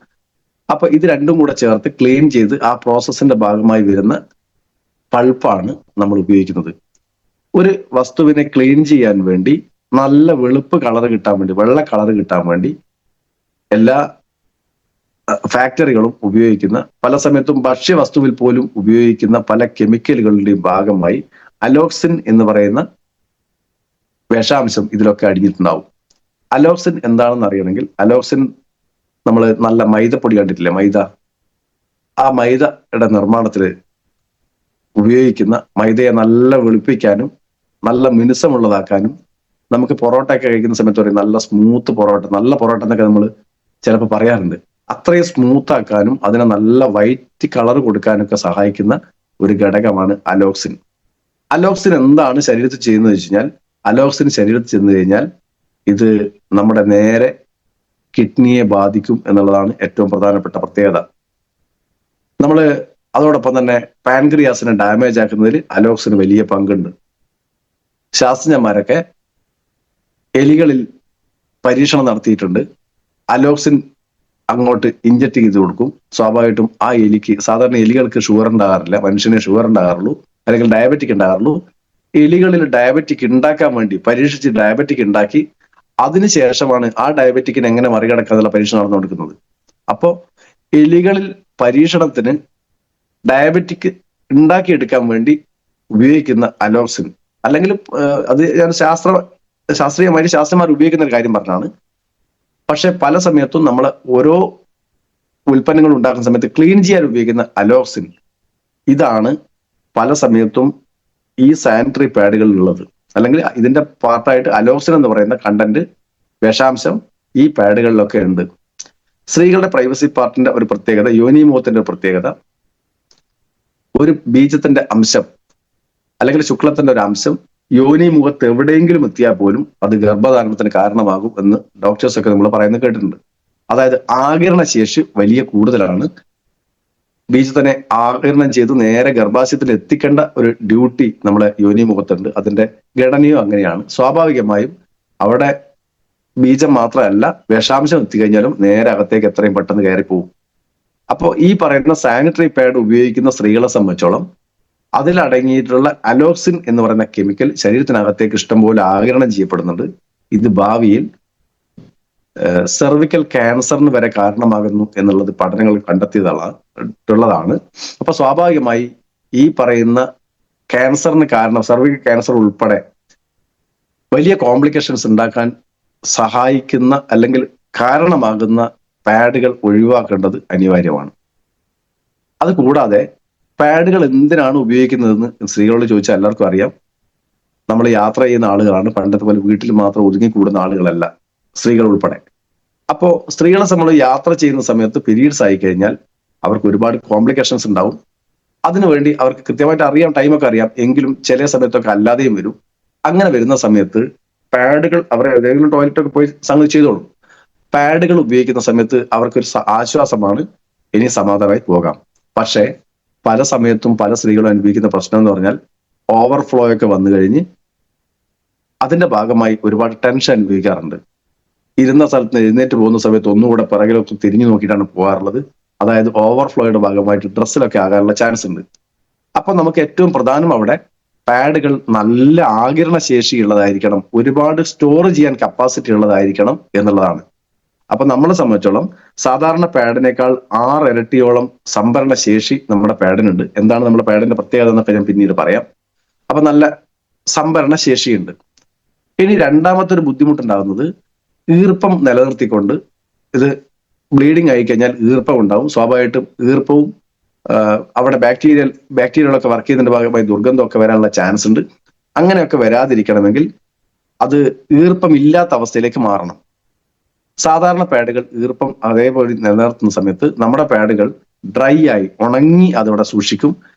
Speaker 1: അപ്പൊ ഇത് രണ്ടും കൂടെ ചേർത്ത് ക്ലീൻ ചെയ്ത് ആ പ്രോസസ്സിന്റെ ഭാഗമായി വരുന്ന പൾപ്പാണ് നമ്മൾ ഉപയോഗിക്കുന്നത്. ഒരു വസ്തുവിനെ ക്ലീൻ ചെയ്യാൻ വേണ്ടി നല്ല വെളുപ്പ് കളർ കിട്ടാൻ വേണ്ടി, വെള്ള കളർ കിട്ടാൻ വേണ്ടി എല്ലാ ഫാക്ടറികളും ഉപയോഗിക്കുന്ന, പല സമയത്തും ഭക്ഷ്യവസ്തുവിൽ പോലും ഉപയോഗിക്കുന്ന പല കെമിക്കലുകളുടെയും ഭാഗമായി അലോക്സിൻ എന്ന് പറയുന്ന വിഷാംശം ഇതിലൊക്കെ അടിഞ്ഞിട്ടുണ്ടാവും. അലോക്സിൻ എന്താണെന്ന് അറിയണമെങ്കിൽ, അലോക്സിൻ നമ്മൾ നല്ല മൈദപ്പൊടി കണ്ടിട്ടില്ലേ, മൈദ. ആ മൈദയുടെ നിർമ്മാണത്തിൽ ഉപയോഗിക്കുന്ന മൈദയെ നല്ല വെളുപ്പിക്കാനും നല്ല മിനുസമുള്ളതാക്കാനും, നമുക്ക് പൊറോട്ട ഒക്കെ കഴിക്കുന്ന സമയത്ത് പറയും നല്ല സ്മൂത്ത് പൊറോട്ട, നല്ല പൊറോട്ട എന്നൊക്കെ നമ്മൾ ചിലപ്പോൾ പറയാറുണ്ട്. അത്രയും സ്മൂത്ത് ആക്കാനും അതിനെ നല്ല വൈറ്റ് കളർ കൊടുക്കാനൊക്കെ സഹായിക്കുന്ന ഒരു ഘടകമാണ് അലോക്സിൻ. അലോക്സിൻ എന്താണ് ശരീരത്തിൽ ചെയ്യുന്നത് വെച്ച് കഴിഞ്ഞാൽ, അലോക്സിൻ ശരീരത്തിൽ ചെന്ന് കഴിഞ്ഞാൽ ഇത് നമ്മുടെ നേരെ കിഡ്നിയെ ബാധിക്കും എന്നുള്ളതാണ് ഏറ്റവും പ്രധാനപ്പെട്ട പ്രത്യേകത. നമ്മൾ അതോടൊപ്പം തന്നെ പാൻക്രിയാസിനെ ഡാമേജ് ആക്കുന്നതിൽ അലോക്സിന് വലിയ പങ്കുണ്ട്. ശാസ്ത്രജ്ഞന്മാരൊക്കെ എലികളിൽ പരീക്ഷണം നടത്തിയിട്ടുണ്ട്. അലോക്സിൻ അങ്ങോട്ട് ഇഞ്ചക്ട് ചെയ്ത് കൊടുക്കും. സ്വാഭാവികമായിട്ടും ആ എലിക്ക്, സാധാരണ എലികൾക്ക് ഷുഗർ ഉണ്ടാകാറില്ല, മനുഷ്യനെ ഷുഗർ ഉണ്ടാകാറുള്ളൂ, അല്ലെങ്കിൽ ഡയബറ്റിക് ഉണ്ടാകാറുള്ളൂ. എലികളിൽ ഡയബറ്റിക് ഉണ്ടാക്കാൻ വേണ്ടി പരീക്ഷിച്ച് ഡയബറ്റിക് ഉണ്ടാക്കി അതിനുശേഷമാണ് ആ ഡയബറ്റിക്കിനെ എങ്ങനെ മറികടക്കാന്നുള്ള പരീക്ഷണം നടന്നുകൊടുക്കുന്നത്. അപ്പോൾ എലികളിൽ പരീക്ഷണത്തിന് ഡയബറ്റിക് ഉണ്ടാക്കിയെടുക്കാൻ വേണ്ടി ഉപയോഗിക്കുന്ന അലോക്സിൻ, അല്ലെങ്കിൽ അത് ഞാൻ ശാസ്ത്രീയമായി ശാസ്ത്രന്മാർ ഉപയോഗിക്കുന്ന ഒരു കാര്യം പറഞ്ഞാണ്. പക്ഷെ പല സമയത്തും നമ്മൾ ഓരോ ഉൽപ്പന്നങ്ങൾ ഉണ്ടാക്കുന്ന സമയത്ത് ക്ലീൻ ചെയ്യാൻ ഉപയോഗിക്കുന്ന അലോക്സിൻ, ഇതാണ് പല സമയത്തും ഈ സാനിറ്ററി പാഡുകളിലുള്ളത്. അല്ലെങ്കിൽ ഇതിന്റെ പാർട്ടായിട്ട് അലോക്സിൻ എന്ന് പറയുന്ന കണ്ടന്റ്, വിഷാംശം ഈ പാഡുകളിലൊക്കെ ഉണ്ട്. സ്ത്രീകളുടെ പ്രൈവസി പാർട്ടിന്റെ ഒരു പ്രത്യേകത, യോനിമുഖത്തിന്റെ ഒരു പ്രത്യേകത, ഒരു ബീജത്തിന്റെ അംശം അല്ലെങ്കിൽ ശുക്ലത്തിന്റെ ഒരു അംശം യോനിമുഖത്ത് എവിടെയെങ്കിലും എത്തിയാൽ പോലും അത് ഗർഭധാരണത്തിന് കാരണമാകും എന്ന് ഡോക്ടേഴ്സ് ഒക്കെ നമ്മൾ പറയുന്നത് കേട്ടിട്ടുണ്ട്. അതായത് ആഗിരണ ശേഷി വലിയ കൂടുതലാണ്. ബീജത്തിനെ ആഗിരണം ചെയ്ത് നേരെ ഗർഭാശയത്തിൽ എത്തിക്കേണ്ട ഒരു ഡ്യൂട്ടി നമ്മുടെ യോനിമുഖത്തുണ്ട്. അതിന്റെ ഘടനയും അങ്ങനെയാണ്. സ്വാഭാവികമായും അവിടെ ബീജം മാത്രമല്ല, വിഷാംശം എത്തിക്കഴിഞ്ഞാലും നേരെ അകത്തേക്ക് എത്രയും പെട്ടെന്ന് കയറിപ്പോവും. അപ്പോൾ ഈ പറയുന്ന സാനിറ്ററി പാഡ് ഉപയോഗിക്കുന്ന സ്ത്രീകളെ സംബന്ധിച്ചോളം അതിലടങ്ങിയിട്ടുള്ള അലോക്സിൻ എന്ന് പറയുന്ന കെമിക്കൽ ശരീരത്തിനകത്തേക്ക് ഇഷ്ടംപോലെ ആഗിരണം ചെയ്യപ്പെടുന്നുണ്ട്. ഇത് ഭാവിയിൽ സെർവിക്കൽ ക്യാൻസറിന് വരെ കാരണമാകുന്നു എന്നുള്ളത് പഠനങ്ങൾ കണ്ടെത്തിയതുള്ളതാണ്. അപ്പൊ സ്വാഭാവികമായി ഈ പറയുന്ന ക്യാൻസറിന് കാരണം, സെർവിക്കൽ ക്യാൻസർ ഉൾപ്പെടെ വലിയ കോംപ്ലിക്കേഷൻസ് ഉണ്ടാക്കാൻ സഹായിക്കുന്ന അല്ലെങ്കിൽ കാരണമാകുന്ന പാഡുകൾ ഒഴിവാക്കേണ്ടത് അനിവാര്യമാണ്. അത് കൂടാതെ പാഡുകൾ എന്തിനാണ് ഉപയോഗിക്കുന്നതെന്ന് സ്ത്രീകളോട് ചോദിച്ചാൽ എല്ലാവർക്കും അറിയാം. നമ്മൾ യാത്ര ചെയ്യുന്ന ആളുകളാണ്, പണ്ടത്തെ പോലെ വീട്ടിൽ മാത്രം ഒതുങ്ങിക്കൂടുന്ന ആളുകളല്ല, സ്ത്രീകൾ ഉൾപ്പെടെ. അപ്പോൾ സ്ത്രീകളെ നമ്മൾ യാത്ര ചെയ്യുന്ന സമയത്ത് പീരീഡ്സ് ആയി കഴിഞ്ഞാൽ അവർക്ക് ഒരുപാട് കോംപ്ലിക്കേഷൻസ് ഉണ്ടാവും. അതിനുവേണ്ടി അവർക്ക് കൃത്യമായിട്ട് അറിയാം, ടൈമൊക്കെ അറിയാം, എങ്കിലും ചില സമയത്തൊക്കെ അല്ലാതെയും വരും. അങ്ങനെ വരുന്ന സമയത്ത് പാഡുകൾ, അവർ ഏതെങ്കിലും ടോയ്ലറ്റൊക്കെ പോയി സംഗതി ചെയ്തോളും. പാഡുകൾ ഉപയോഗിക്കുന്ന സമയത്ത് അവർക്കൊരു ആശ്വാസമാണ്, ഇനി സമാധാനമായി പോകാം. പക്ഷേ പല സമയത്തും പല സ്ത്രീകളും അനുഭവിക്കുന്ന പ്രശ്നം എന്ന് പറഞ്ഞാൽ ഓവർഫ്ലോ ഒക്കെ വന്നു കഴിഞ്ഞ് അതിന്റെ ഭാഗമായി ഒരുപാട് ടെൻഷൻ അനുഭവിക്കാറുണ്ട്. ഇരുന്ന സ്ഥലത്ത് എഴുന്നേറ്റ് പോകുന്ന സമയത്ത് ഒന്നുകൂടെ പിറകിലൊക്കെ തിരിഞ്ഞു നോക്കിയിട്ടാണ് പോകാറുള്ളത്. അതായത് ഓവർഫ്ലോയുടെ ഭാഗമായിട്ട് ഡ്രസ്സിലൊക്കെ ആകാനുള്ള ചാൻസ് ഉണ്ട്. അപ്പൊ നമുക്ക് ഏറ്റവും പ്രധാനം അവിടെ പാഡുകൾ നല്ല ആഗിരണ ശേഷിയുള്ളതായിരിക്കണം, ഒരുപാട് സ്റ്റോർ ചെയ്യാൻ കപ്പാസിറ്റി ഉള്ളതായിരിക്കണം എന്നുള്ളതാണ്. അപ്പൊ നമ്മളെ സംബന്ധിച്ചോളം സാധാരണ പാഡിനേക്കാൾ 6 ഇരട്ടിയോളം സംഭരണ ശേഷി നമ്മുടെ പാഡിനുണ്ട്. എന്താണ് നമ്മുടെ പാഡിന്റെ പ്രത്യേകത എന്നൊക്കെ ഞാൻ പിന്നീട് പറയാം. അപ്പൊ നല്ല സംഭരണ ശേഷിയുണ്ട്. ഇനി രണ്ടാമത്തെ ഒരു ബുദ്ധിമുട്ടുണ്ടാകുന്നത് ഈർപ്പം നിലനിർത്തിക്കൊണ്ട്, ഇത് ബ്ലീഡിങ് ആയി കഴിഞ്ഞാൽ ഈർപ്പം ഉണ്ടാവും. സ്വാഭാവികമായിട്ടും ഈർപ്പവും അവിടെ ബാക്ടീരിയകളൊക്കെ വർക്ക് ചെയ്യുന്നതിന്റെ ഭാഗമായി ദുർഗന്ധമൊക്കെ വരാനുള്ള ചാൻസ് ഉണ്ട്. അങ്ങനെയൊക്കെ വരാതിരിക്കണമെങ്കിൽ അത് ഈർപ്പം ഇല്ലാത്ത അവസ്ഥയിലേക്ക് മാറണം. സാധാരണ പാഡുകൾ ഈർപ്പം അതേപോലെ നിലനിർത്തുന്ന സമയത്ത് നമ്മുടെ പാഡുകൾ ഡ്രൈ ആയി ഉണങ്ങി അതവിടെ സൂക്ഷിക്കും.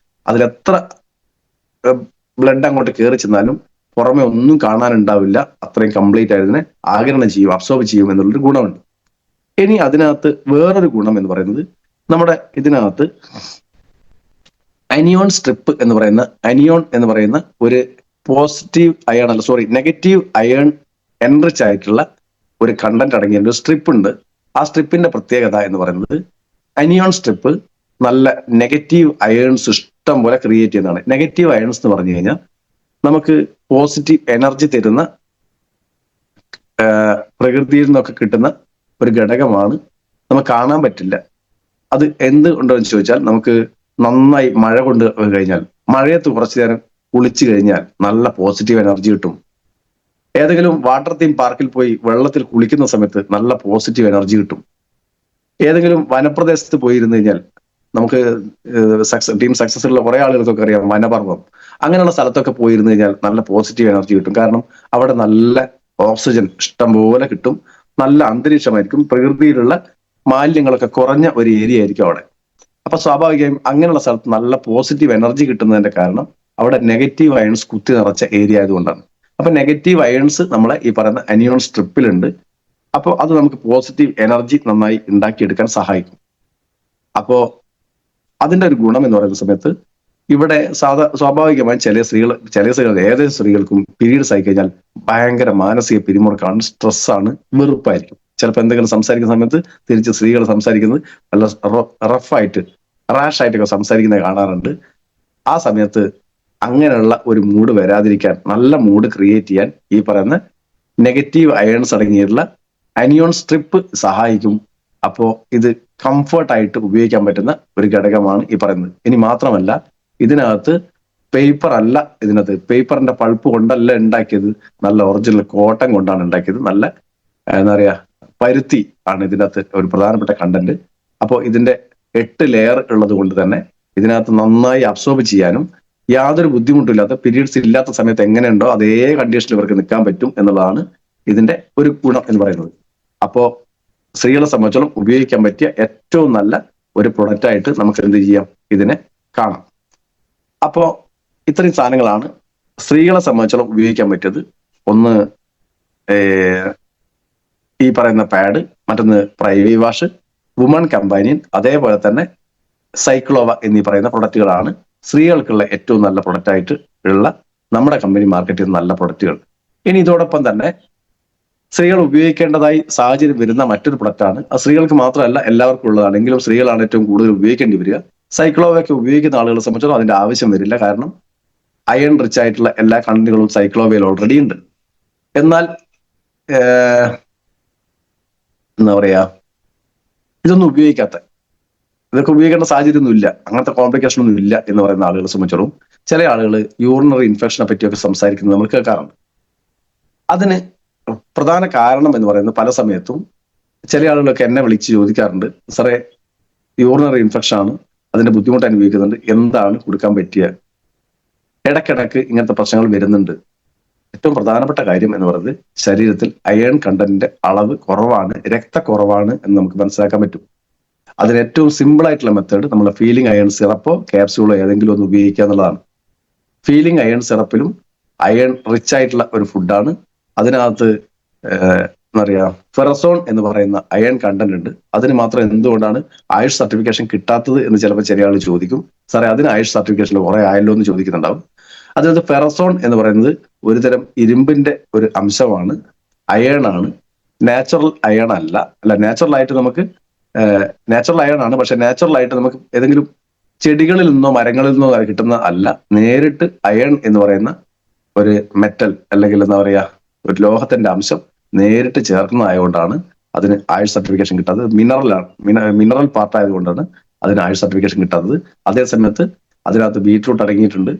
Speaker 1: അതിലെത്ര ബ്ലഡ് അങ്ങോട്ട് കയറി ചെന്നാലും പുറമെ ഒന്നും കാണാനുണ്ടാവില്ല. അത്രയും കംപ്ലീറ്റ് ആയതിനെ ആഗിരണം ചെയ്യും, അബ്സോർബ് ചെയ്യും എന്നുള്ളൊരു ഗുണമുണ്ട്. ഇനി അതിനകത്ത് വേറൊരു ഗുണം എന്ന് പറയുന്നത്, നമ്മുടെ ഇതിനകത്ത് അനിയോൺ സ്ട്രിപ്പ് എന്ന് പറയുന്ന ഒരു positive iron negative iron enrich ആയിട്ടുള്ള ഒരു കണ്ടന്റ് അടങ്ങിയ ഒരു സ്ട്രിപ്പ് ഉണ്ട്. ആ സ്ട്രിപ്പിന്റെ പ്രത്യേകത എന്ന് പറയുന്നത്, അനിയോൺ സ്ട്രിപ്പ് നല്ല നെഗറ്റീവ് അയൺസ് ഇഷ്ടം പോലെ ക്രിയേറ്റ് ചെയ്യുന്നതാണ്. നെഗറ്റീവ് അയൺസ് എന്ന് പറഞ്ഞു കഴിഞ്ഞാൽ നമുക്ക് പോസിറ്റീവ് എനർജി തരുന്ന പ്രകൃതിയിൽ നിന്നൊക്കെ കിട്ടുന്ന ഒരു ഘടകമാണ്. നമുക്ക് കാണാൻ പറ്റില്ല. അത് എന്ത് ഉണ്ടോന്ന് ചോദിച്ചാൽ, നമുക്ക് നന്നായി മഴ കൊണ്ട് കഴിഞ്ഞാൽ, മഴയത്ത് കുറച്ചു നേരം കുളിച്ചു കഴിഞ്ഞാൽ നല്ല പോസിറ്റീവ് എനർജി കിട്ടും. ഏതെങ്കിലും വാട്ടർ തീം പാർക്കിൽ പോയി വെള്ളത്തിൽ കുളിക്കുന്ന സമയത്ത് നല്ല പോസിറ്റീവ് എനർജി കിട്ടും. ഏതെങ്കിലും വനപ്രദേശത്ത് പോയിരുന്നു കഴിഞ്ഞാൽ, നമുക്ക് ടീം സക്സസിലുള്ള കുറെ ആളുകൾക്കൊക്കെ അറിയാം വനപർവ്വം, അങ്ങനെയുള്ള സ്ഥലത്തൊക്കെ പോയിരുന്നു കഴിഞ്ഞാൽ നല്ല പോസിറ്റീവ് എനർജി കിട്ടും. കാരണം അവിടെ നല്ല ഓക്സിജൻ ഇഷ്ടം പോലെ കിട്ടും, നല്ല അന്തരീക്ഷമായിരിക്കും, പ്രകൃതിയിലുള്ള മാലിന്യങ്ങളൊക്കെ കുറഞ്ഞ ഒരു ഏരിയ ആയിരിക്കും അവിടെ. അപ്പൊ സ്വാഭാവികമായും അങ്ങനെയുള്ള സ്ഥലത്ത് നല്ല പോസിറ്റീവ് എനർജി കിട്ടുന്നതിന്റെ കാരണം അവിടെ നെഗറ്റീവ് അയൺസ് കുത്തി നിറച്ച ഏരിയ ആയതുകൊണ്ടാണ്. അപ്പൊ നെഗറ്റീവ് അയൺസ് നമ്മളെ ഈ പറയുന്ന അനിയോൺ സ്ട്രിപ്പിലുണ്ട്. അപ്പോൾ അത് നമുക്ക് പോസിറ്റീവ് എനർജി നന്നായി ഉണ്ടാക്കിയെടുക്കാൻ സഹായിക്കും. അപ്പോ അതിന്റെ ഒരു ഗുണം എന്ന് പറയുന്ന സമയത്ത്, ഇവിടെ സ്വാഭാവികമായും ചില സ്ത്രീകൾ ഏതൊരു സ്ത്രീകൾക്കും പീരീഡ്സ് ആയി കഴിഞ്ഞാൽ ഭയങ്കര മാനസിക പിരിമുറുക്കമാണ്, സ്ട്രെസ്സാണ്, വെറുപ്പായിരിക്കും. ചിലപ്പോൾ എന്തെങ്കിലും സംസാരിക്കുന്ന സമയത്ത് തിരിച്ച് സ്ത്രീകൾ സംസാരിക്കുന്നത് നല്ല റഫായിട്ട് റാഷായിട്ടൊക്കെ സംസാരിക്കുന്നത് കാണാറുണ്ട്. ആ സമയത്ത് അങ്ങനെയുള്ള ഒരു മൂഡ് വരാതിരിക്കാൻ, നല്ല മൂഡ് ക്രിയേറ്റ് ചെയ്യാൻ ഈ പറയുന്ന നെഗറ്റീവ് അയൺസ് അടങ്ങിയിട്ടുള്ള അനിയോൺ സ്ട്രിപ്പ് സഹായിക്കും. അപ്പോ ഇത് കംഫർട്ടായിട്ട് ഉപയോഗിക്കാൻ പറ്റുന്ന ഒരു ഘടകമാണ് ഈ പറയുന്നത്. ഇനി മാത്രമല്ല, ഇതിനകത്ത് പേപ്പറിന്റെ പൾപ്പ് കൊണ്ടല്ല ഉണ്ടാക്കിയത്, നല്ല ഒറിജിനൽ കോട്ടൺ കൊണ്ടാണ് ഉണ്ടാക്കിയത്. നല്ല എന്താ പറയാ, പരുത്തി ആണ് ഇതിനകത്ത് ഒരു പ്രധാനപ്പെട്ട കണ്ടന്റ്. അപ്പോൾ ഇതിന്റെ 8 ലെയർ ഉള്ളത് കൊണ്ട് തന്നെ ഇതിനകത്ത് നന്നായി അബ്സോർബ് ചെയ്യാനും യാതൊരു ബുദ്ധിമുട്ടില്ലാത്ത, പീരീഡ്സ് ഇല്ലാത്ത സമയത്ത് എങ്ങനെയുണ്ടോ അതേ കണ്ടീഷനിൽ ഇവർക്ക് നിൽക്കാൻ പറ്റും എന്നുള്ളതാണ് ഇതിന്റെ ഒരു ഗുണം എന്ന് പറയുന്നത്. അപ്പോ സ്ത്രീകളെ സംബന്ധിച്ചോളം ഉപയോഗിക്കാൻ പറ്റിയ ഏറ്റവും നല്ല ഒരു പ്രൊഡക്റ്റ് ആയിട്ട് നമുക്ക് എന്ത് ചെയ്യാം, ഇതിനെ കാണാം. അപ്പോ ഇത്രയും സാധനങ്ങളാണ് സ്ത്രീകളെ സംബന്ധിച്ചോളം ഉപയോഗിക്കാൻ പറ്റിയത്. ഒന്ന് ഈ പറയുന്ന പാഡ്, മറ്റൊന്ന് പ്രൈവി വാഷ്, വുമൺ കമ്പാനിയൻ, അതേപോലെ തന്നെ സൈക്ലോവ എന്നീ പറയുന്ന പ്രൊഡക്റ്റുകളാണ് സ്ത്രീകൾക്കുള്ള ഏറ്റവും നല്ല പ്രൊഡക്റ്റ് ആയിട്ട് ഉള്ള നമ്മുടെ കമ്പനി മാർക്കറ്റ് ചെയ്യുന്ന നല്ല പ്രൊഡക്റ്റുകൾ. ഇനി ഇതോടൊപ്പം തന്നെ സ്ത്രീകൾ ഉപയോഗിക്കേണ്ടതായി സാഹചര്യം വരുന്ന മറ്റൊരു പ്രൊഡക്റ്റാണ്, അത് സ്ത്രീകൾക്ക് മാത്രമല്ല എല്ലാവർക്കും ഉള്ളതാണ്, എങ്കിലും സ്ത്രീകളാണ് ഏറ്റവും കൂടുതൽ ഉപയോഗിക്കേണ്ടി വരിക. സൈക്ലോവയൊക്കെ ഉപയോഗിക്കുന്ന ആളുകളെ സംബന്ധിച്ചിടത്തോളം അതിന്റെ ആവശ്യം വരില്ല. കാരണം അയൺ റിച്ച് ആയിട്ടുള്ള എല്ലാ കണ്ടന്റുകളും സൈക്ലോവയിൽ ഓൾറെഡി ഉണ്ട്. എന്നാൽ എന്താ പറയാ, ഇതൊക്കെ ഉപയോഗിക്കേണ്ട സാഹചര്യം ഒന്നും ഇല്ല, അങ്ങനത്തെ കോംപ്ലിക്കേഷൻ ഒന്നും ഇല്ല എന്ന് പറയുന്ന ആളുകളെ സംബന്ധിച്ചോളം ചില ആളുകൾ യൂറിനറി ഇൻഫെക്ഷനെ പറ്റിയൊക്കെ സംസാരിക്കുന്നത് നമ്മൾ കേൾക്കാറുണ്ട്. അതിന് പ്രധാന കാരണം എന്ന് പറയുന്നത്, പല സമയത്തും ചില ആളുകളൊക്കെ എന്നെ വിളിച്ച് ചോദിക്കാറുണ്ട്, സാറേ യൂറിനറി ഇൻഫെക്ഷൻ ആണ്, അതിന്റെ ബുദ്ധിമുട്ട് അനുഭവിക്കുന്നുണ്ട്, എന്താണ് കൊടുക്കാൻ പറ്റിയ? ഇടയ്ക്കിടയ്ക്ക് ഇങ്ങനത്തെ പ്രശ്നങ്ങൾ വരുന്നുണ്ട്. ഏറ്റവും പ്രധാനപ്പെട്ട കാര്യം എന്ന് പറയുന്നത്, ശരീരത്തിൽ അയൺ കണ്ടന്റിന്റെ അളവ് കുറവാണ്, രക്തക്കുറവാണ് എന്ന് നമുക്ക് മനസ്സിലാക്കാൻ പറ്റും. അതിന് ഏറ്റവും സിമ്പിൾ ആയിട്ടുള്ള മെത്തേഡ് നമ്മളെ ഫീലിംഗ് അയൺ സിറപ്പോ ക്യാപ്സ്യൂളോ ഏതെങ്കിലും ഒന്ന് ഉപയോഗിക്കുക എന്നുള്ളതാണ്. ഫീലിംഗ് അയൺ സിറപ്പിലും അയൺ റിച്ച് ആയിട്ടുള്ള ഒരു ഫുഡാണ്. അതിനകത്ത് എന്താ പറയാ, ഫെറസോൺ എന്ന് പറയുന്ന അയൺ കണ്ടന്റ് ഉണ്ട്. അതിന് മാത്രം എന്തുകൊണ്ടാണ് ആയുഷ് സർട്ടിഫിക്കേഷൻ കിട്ടാത്തത് എന്ന് ചിലപ്പോൾ ചെറിയ ആൾ ചോദിക്കും. സാറേ അതിന് ആയുഷ് സർട്ടിഫിക്കേഷനിൽ കുറെ ആയല്ലോ എന്ന് ചോദിക്കുന്നുണ്ടാവും. അതിനകത്ത് ഫെറസോൺ എന്ന് പറയുന്നത് ഒരുതരം ഇരുമ്പിന്റെ ഒരു അംശമാണ്, അയേൺ ആണ്. നാച്ചുറൽ അയേൺ അല്ല നാച്ചുറൽ ആയിട്ട് നമുക്ക് നാച്ചുറൽ അയേൺ ആണ്, പക്ഷെ നാച്ചുറൽ ആയിട്ട് നമുക്ക് ഏതെങ്കിലും ചെടികളിൽ നിന്നോ മരങ്ങളിൽ നിന്നോ കിട്ടുന്ന അല്ല. നേരിട്ട് അയേൺ എന്ന് പറയുന്ന ഒരു മെറ്റൽ അല്ലെങ്കിൽ എന്താ പറയാ ഒരു ലോഹത്തിന്റെ അംശം നേരിട്ട് ചേർന്നതായതുകൊണ്ടാണ് അതിന് ആയുഷ് സർട്ടിഫിക്കേഷൻ കിട്ടാത്തത്. മിനറൽ പാർട്ട് ആയതുകൊണ്ടാണ് അതിന് ആയുഷ് സർട്ടിഫിക്കേഷൻ കിട്ടാത്തത്. അതേ സമയത്ത് അതിനകത്ത് ബീറ്റ്റൂട്ട് അടങ്ങിയിട്ടുണ്ട്.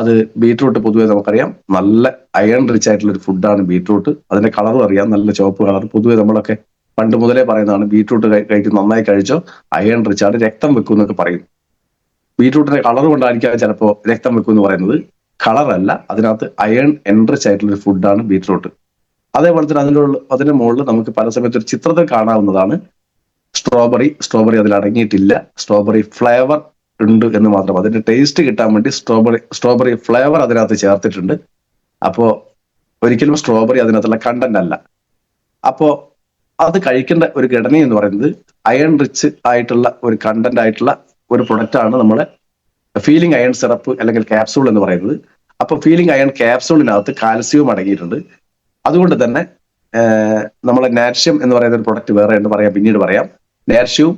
Speaker 1: അത് ബീറ്റ്റൂട്ട് പൊതുവെ നമുക്കറിയാം നല്ല അയൺ റിച്ച് ആയിട്ടുള്ള ഒരു ഫുഡാണ് ബീറ്റ്റൂട്ട്. അതിന്റെ കളറും അറിയാം, നല്ല ചുവപ്പ് കളർ. പൊതുവെ നമ്മളൊക്കെ പണ്ട് മുതലേ പറയുന്നതാണ് ബീറ്റ്റൂട്ട് കഴിക്കും, നന്നായി കഴിച്ചോ അയൺ റിച്ച് ആണ്, രക്തം വെക്കും എന്നൊക്കെ പറയും. ബീറ്റ്രൂട്ടിന്റെ കളർ കൊണ്ടായിരിക്കാം ചിലപ്പോൾ രക്തം വെക്കും എന്ന് പറയുന്നത്. കളറല്ല, അതിനകത്ത് അയൺ എൻറിച്ച് ആയിട്ടുള്ള ഒരു ഫുഡാണ് ബീറ്റ്റൂട്ട്. അതേപോലെ തന്നെ അതിന്റെ മുകളിൽ നമുക്ക് പല സമയത്ത് ഒരു ചിത്രത്തിൽ കാണാവുന്നതാണ് സ്ട്രോബെറി അതിൽ അടങ്ങിയിട്ടില്ല. സ്ട്രോബെറി ഫ്ലേവർ ഉണ്ട് എന്ന് മാത്രം. അതിന്റെ ടേസ്റ്റ് കിട്ടാൻ വേണ്ടി സ്ട്രോബെറി ഫ്ലേവർ അതിനകത്ത് ചേർത്തിട്ടുണ്ട്. അപ്പോ ഒരിക്കലും സ്ട്രോബെറി അതിനകത്തുള്ള കണ്ടന്റ് അല്ല. അപ്പോ അത് കഴിക്കേണ്ട ഒരു ഘടന എന്ന് പറയുന്നത് അയൺ റിച്ച് ആയിട്ടുള്ള ഒരു കണ്ടന്റ് ആയിട്ടുള്ള ഒരു പ്രൊഡക്റ്റ് ആണ് നമ്മുടെ ഫീലിംഗ് അയൺ സിറപ്പ് അല്ലെങ്കിൽ ക്യാപ്സൂൾ എന്ന് പറയുന്നത്. അപ്പൊ ഫീലിംഗ് അയൺ ക്യാപ്സൂളിനകത്ത് കാൽസ്യവും അടങ്ങിയിട്ടുണ്ട്. അതുകൊണ്ട് തന്നെ നമ്മളെ നാറ്റ്ഷ്യം എന്ന് പറയുന്ന ഒരു പ്രൊഡക്റ്റ് വേറെ ഉണ്ട്, പിന്നീട് പറയാം. നാറ്റ്ഷ്യവും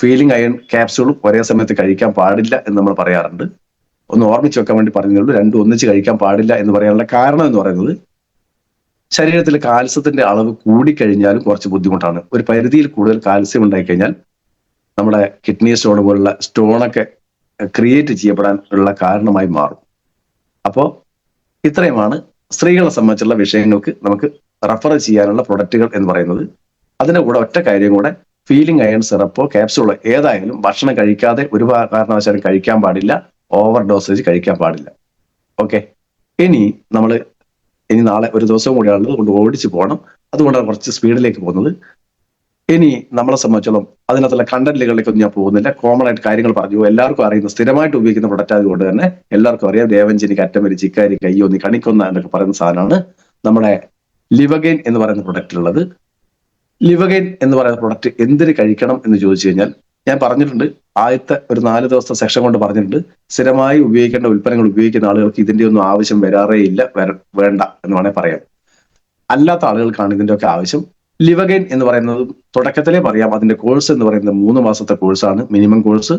Speaker 1: ഫീലിംഗ് അയൺ ക്യാപ്സൂളും ഒരേ സമയത്ത് കഴിക്കാൻ പാടില്ല എന്ന് നമ്മൾ പറയാറുണ്ട്. ഒന്ന് ഓർമ്മിച്ച് വെക്കാൻ വേണ്ടി പറഞ്ഞുള്ളൂ. രണ്ടും ഒന്നിച്ച് കഴിക്കാൻ പാടില്ല എന്ന് പറയാനുള്ള കാരണം എന്ന് പറയുന്നത് ശരീരത്തിൽ കാൽസ്യത്തിന്റെ അളവ് കൂടിക്കഴിഞ്ഞാലും കുറച്ച് ബുദ്ധിമുട്ടാണ്. ഒരു പരിധിയിൽ കൂടുതൽ കാൽസ്യം ഉണ്ടായിക്കഴിഞ്ഞാൽ നമ്മുടെ കിഡ്നി സ്റ്റോൺ പോലുള്ള സ്റ്റോണൊക്കെ ക്രിയേറ്റ് ചെയ്യപ്പെടാൻ ഉള്ള കാരണമായി മാറും. അപ്പോൾ ഇത്രയുമാണ് സ്ത്രീകളെ സംബന്ധിച്ചുള്ള വിഷയങ്ങൾക്ക് നമുക്ക് റെഫർ ചെയ്യാനുള്ള പ്രൊഡക്റ്റുകൾ എന്ന് പറയുന്നത്. അതിന്റെ കൂടെ ഒറ്റ കാര്യം കൂടെ, ഫീലിംഗ് അയൺ സിറപ്പോ ക്യാപ്സൂളോ ഏതായാലും ഭക്ഷണം കഴിക്കാതെ ഒരു കാരണവശാലും കഴിക്കാൻ പാടില്ല. ഓവർ ഡോസേജ് കഴിക്കാൻ പാടില്ല. ഓക്കെ, ഇനി നാളെ ഒരു ദിവസവും കൂടിയാണുള്ളത്, കൊണ്ട് ഓടിച്ചു പോകണം. അതുകൊണ്ടാണ് കുറച്ച് സ്പീഡിലേക്ക് പോകുന്നത്. ഇനി നമ്മളെ സംബന്ധിച്ചോളം അതിനകത്തുള്ള കണ്ടന്റുകളിലേക്കൊന്നും ഞാൻ പോകുന്നില്ല. കോമൺ ആയിട്ട് കാര്യങ്ങൾ പറഞ്ഞു, എല്ലാവർക്കും അറിയുന്ന സ്ഥിരമായിട്ട് ഉപയോഗിക്കുന്ന പ്രൊഡക്റ്റ് ആയതുകൊണ്ട് തന്നെ എല്ലാവർക്കും അറിയാം. ദേവഞ്ചനി, കറ്റമരി, ചിക്കാരി, കയ്യൊന്നി, കണിക്കൊന്ന എന്നൊക്കെ പറയുന്ന സാധനമാണ് നമ്മുടെ ലിവഗെയിൻ എന്ന് പറയുന്ന പ്രൊഡക്റ്റിലുള്ളത്. ലിവഗെയിൻ എന്ന് പറയുന്ന പ്രൊഡക്റ്റ് എന്തിന് കഴിക്കണം എന്ന് ചോദിച്ചു കഴിഞ്ഞാൽ ഞാൻ പറഞ്ഞിട്ടുണ്ട്, ആദ്യത്തെ ഒരു 4 ദിവസത്തെ സെക്ഷൻ കൊണ്ട് പറഞ്ഞിട്ടുണ്ട്. സ്ഥിരമായി ഉപയോഗിക്കേണ്ട ഉൽപ്പന്നങ്ങൾ ഉപയോഗിക്കുന്ന ആളുകൾക്ക് ഇതിന്റെ ഒന്നും ആവശ്യം വരാറേ ഇല്ല, വേണ്ട എന്ന് വേണേൽ പറയാം. അല്ലാത്ത ആളുകൾക്കാണ് ഇതിന്റെ ഒക്കെ ആവശ്യം. ലിവഗെയിൻ എന്ന് പറയുന്നത് തുടക്കത്തിലേ പറയാം, അതിന്റെ കോഴ്സ് എന്ന് പറയുന്നത് 3 മാസത്തെ കോഴ്സാണ്, മിനിമം കോഴ്സ്.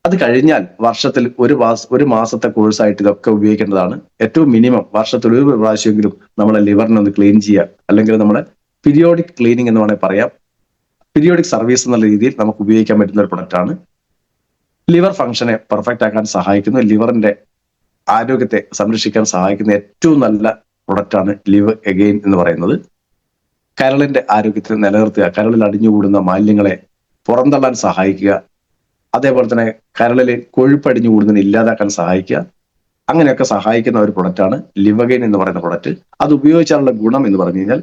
Speaker 1: അത് കഴിഞ്ഞാൽ വർഷത്തിൽ ഒരു മാസത്തെ കോഴ്സായിട്ട് ഇതൊക്കെ ഉപയോഗിക്കേണ്ടതാണ്. ഏറ്റവും മിനിമം വർഷത്തിൽ ഒരു പ്രാവശ്യമെങ്കിലും നമ്മളെ ലിവറിനെ ഒന്ന് ക്ലീൻ ചെയ്യുക, അല്ലെങ്കിൽ നമ്മുടെ പീരിയോഡിക് ക്ലീനിങ് എന്ന് വേണേൽ പറയാം. പീരിയോഡിക് സർവീസ് എന്നുള്ള രീതിയിൽ നമുക്ക് ഉപയോഗിക്കാൻ പറ്റുന്ന ഒരു പ്രൊഡക്റ്റ് ആണ്. ലിവർ ഫംഗ്ഷനെ പെർഫെക്റ്റ് ആക്കാൻ സഹായിക്കുന്നു, ലിവറിന്റെ ആരോഗ്യത്തെ സംരക്ഷിക്കാൻ സഹായിക്കുന്ന ഏറ്റവും നല്ല പ്രൊഡക്റ്റ് ആണ് ലിവ് അഗെയിൻ എന്ന് പറയുന്നത്. കരളിന്റെ ആരോഗ്യത്തെ നിലനിർത്തുക, കരളിൽ അടിഞ്ഞുകൂടുന്ന മാലിന്യങ്ങളെ പുറന്തള്ളാൻ സഹായിക്കുക, അതേപോലെ തന്നെ കരളിൽ കൊഴുപ്പടിഞ്ഞു കൂടുന്നതിന് ഇല്ലാതാക്കാൻ സഹായിക്കുക. അങ്ങനെയൊക്കെ സഹായിക്കുന്ന ഒരു പ്രൊഡക്റ്റാണ് ലിവഗെയിൻ എന്ന് പറയുന്ന പ്രൊഡക്റ്റ്. അത് ഉപയോഗിച്ചാലുള്ള ഗുണം എന്ന് പറഞ്ഞു കഴിഞ്ഞാൽ,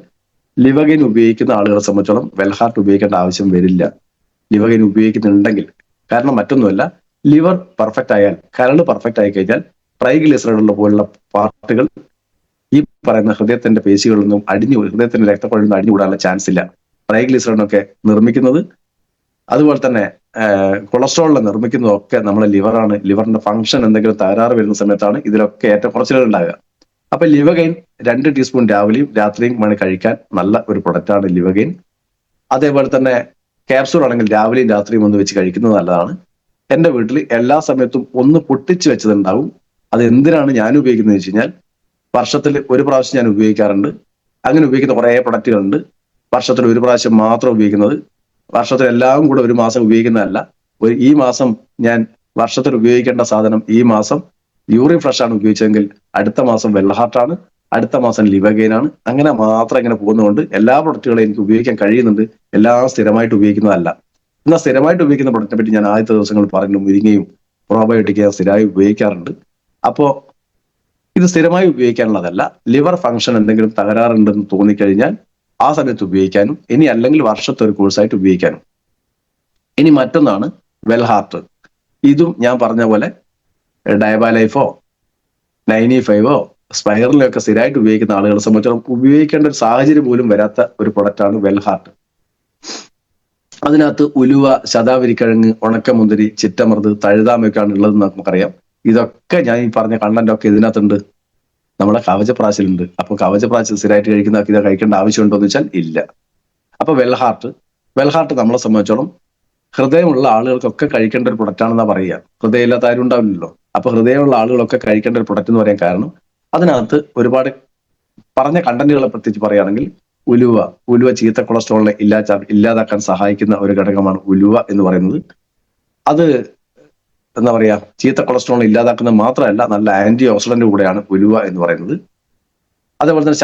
Speaker 1: ലിവഗെയിൻ ഉപയോഗിക്കുന്ന ആളുകളെ സംബന്ധിച്ചോളം വെൽഹാർട്ട് ഉപയോഗിക്കേണ്ട ആവശ്യം വരില്ല ലിവഗെയിൻ ഉപയോഗിക്കുന്നുണ്ടെങ്കിൽ. കാരണം മറ്റൊന്നുമല്ല, ലിവർ പെർഫെക്റ്റ് ആയാൽ, കരൾ പെർഫെക്റ്റ് ആയി കഴിഞ്ഞാൽ ട്രൈഗ്ലിസറൈഡുള്ള പോലുള്ള പാർട്ടുകൾ ഈ പറയുന്ന ഹൃദയത്തിന്റെ പേശികളിലൊന്നും ഹൃദയത്തിന്റെ രക്തക്കൊഴലിൽ അടിഞ്ഞുകൂടാനുള്ള ചാൻസ് ഇല്ല. ട്രൈഗ്ലിസറൈഡൊക്കെ നിർമ്മിക്കുന്നത്, അതുപോലെ തന്നെ കൊളസ്ട്രോളിനെ നിർമ്മിക്കുന്നതൊക്കെ നമ്മുടെ ലിവറാണ്. ലിവറിന്റെ ഫംഗ്ഷൻ എന്തെങ്കിലും തകരാറ് വരുന്ന സമയത്താണ് ഇതിലൊക്കെ ഏറ്റക്കുറച്ചിലുകൾ ഉണ്ടാകുക. അപ്പൊ ലിവഗെയിൻ 2 ടീസ്പൂൺ രാവിലെയും രാത്രിയും വേണം കഴിക്കാൻ. നല്ല ഒരു പ്രൊഡക്റ്റാണ് ലിവഗെയിൻ. അതേപോലെ തന്നെ ക്യാപ്സൂൾ ആണെങ്കിൽ രാവിലെയും രാത്രിയും ഒന്ന് വെച്ച് കഴിക്കുന്നത് നല്ലതാണ്. എന്റെ വീട്ടിൽ എല്ലാ സമയത്തും ഒന്ന് പൊട്ടിച്ച് വെച്ചതുണ്ടാവും. അത് എന്തിനാണ് ഞാൻ ഉപയോഗിക്കുന്നത് വെച്ച് കഴിഞ്ഞാൽ, വർഷത്തിൽ ഒരു പ്രാവശ്യം ഞാൻ ഉപയോഗിക്കാറുണ്ട്. അങ്ങനെ ഉപയോഗിക്കുന്ന കുറേ പ്രൊഡക്റ്റുകളുണ്ട്. വർഷത്തിൽ ഒരു പ്രാവശ്യം മാത്രം ഉപയോഗിക്കുന്നത്, വർഷത്തിൽ എല്ലാം കൂടെ ഒരു മാസം ഉപയോഗിക്കുന്നതല്ല. ഈ മാസം ഞാൻ വർഷത്തിൽ ഉപയോഗിക്കേണ്ട സാധനം ഈ മാസം യൂറിൻ ഫ്ലഷ് ആണ് ഉപയോഗിച്ചതെങ്കിൽ അടുത്ത മാസം വെള്ളഹാർട്ടാണ്, അടുത്ത മാസം ലിവഗെയിൻ ആണ്. അങ്ങനെ മാത്രം ഇങ്ങനെ പോകുന്നതുകൊണ്ട് എല്ലാ പ്രൊഡക്റ്റുകളും എനിക്ക് ഉപയോഗിക്കാൻ കഴിയുന്നുണ്ട്. എല്ലാം സ്ഥിരമായിട്ട് ഉപയോഗിക്കുന്നതല്ല. എന്നാൽ സ്ഥിരമായിട്ട് ഉപയോഗിക്കുന്ന പ്രൊഡക്റ്റിനെ പറ്റി ഞാൻ ആദ്യത്തെ ദിവസങ്ങൾ പറഞ്ഞു. മുരിങ്ങയും പ്രോബയോട്ടിക് സ്ഥിരമായി ഉപയോഗിക്കാറുണ്ട്. അപ്പോ ഇത് സ്ഥിരമായി ഉപയോഗിക്കാനുള്ളതല്ല. ലിവർ ഫംഗ്ഷൻ എന്തെങ്കിലും തകരാറുണ്ടെന്ന് തോന്നിക്കഴിഞ്ഞാൽ ആ സമയത്ത് ഉപയോഗിക്കാനും, ഇനി അല്ലെങ്കിൽ വർഷത്തെ ഒരു കോഴ്സായിട്ട് ഉപയോഗിക്കാനും. ഇനി മറ്റൊന്നാണ് വെൽഹാർട്ട്. ഇതും ഞാൻ പറഞ്ഞ പോലെ ഡയബാലൈഫോ 95ഓ സ്പൈറലിനോ ഒക്കെ സ്ഥിരമായിട്ട് ഉപയോഗിക്കുന്ന ആളുകളെ സംബന്ധിച്ചിടത്തോളം ഉപയോഗിക്കേണ്ട ഒരു സാഹചര്യം പോലും വരാത്ത ഒരു പ്രൊഡക്റ്റാണ് വെൽഹാർട്ട്. അതിനകത്ത് ഉലുവ, ശതാവരിക്കിഴങ്ങ്, ഉണക്കമുന്തിരി, ചിറ്റമൃത്, തഴുതാമയൊക്കെയാണ് ഉള്ളതെന്ന് നമുക്കറിയാം. ഇതൊക്കെ ഞാൻ ഈ പറഞ്ഞ കണ്ടന്റ് ഒക്കെ ഇതിനകത്തുണ്ട്, നമ്മുടെ കവചപ്രാശിലുണ്ട്. അപ്പൊ കവചപ്രാശിൽ സ്ഥിരമായിട്ട് കഴിക്കുന്നവർക്ക് ഇത് കഴിക്കേണ്ട ആവശ്യമുണ്ടോ എന്ന് വെച്ചാൽ ഇല്ല. അപ്പൊ വെൽഹാർട്ട് നമ്മളെ സംബന്ധിച്ചോളം ഹൃദയമുള്ള ആളുകൾക്കൊക്കെ കഴിക്കേണ്ട ഒരു പ്രൊഡക്റ്റ് ആണെന്നാ പറയുക. ഹൃദയമില്ലാത്ത ആരും ഉണ്ടാവില്ലല്ലോ. അപ്പൊ ഹൃദയമുള്ള ആളുകളൊക്കെ കഴിക്കേണ്ട ഒരു പ്രൊഡക്റ്റ് എന്ന് പറയാൻ കാരണം അതിനകത്ത് ഒരുപാട് പറഞ്ഞ കണ്ടന്റുകളെ പ്രത്യേകിച്ച് പറയുകയാണെങ്കിൽ ഉലുവ ചീത്ത കൊളസ്ട്രോളിനെ ഇല്ലാതാക്കാൻ സഹായിക്കുന്ന ഒരു ഘടകമാണ് ഉലുവ എന്ന് പറയുന്നത്. അത് എന്താ പറയാ, ചീത്ത കൊളസ്ട്രോളിനെ ഇല്ലാതാക്കുന്നത് മാത്രമല്ല, നല്ല ആന്റി ഓക്സിഡന്റ് കൂടെയാണ് ഉലുവ എന്ന് പറയുന്നത്. അതേപോലെ തന്നെ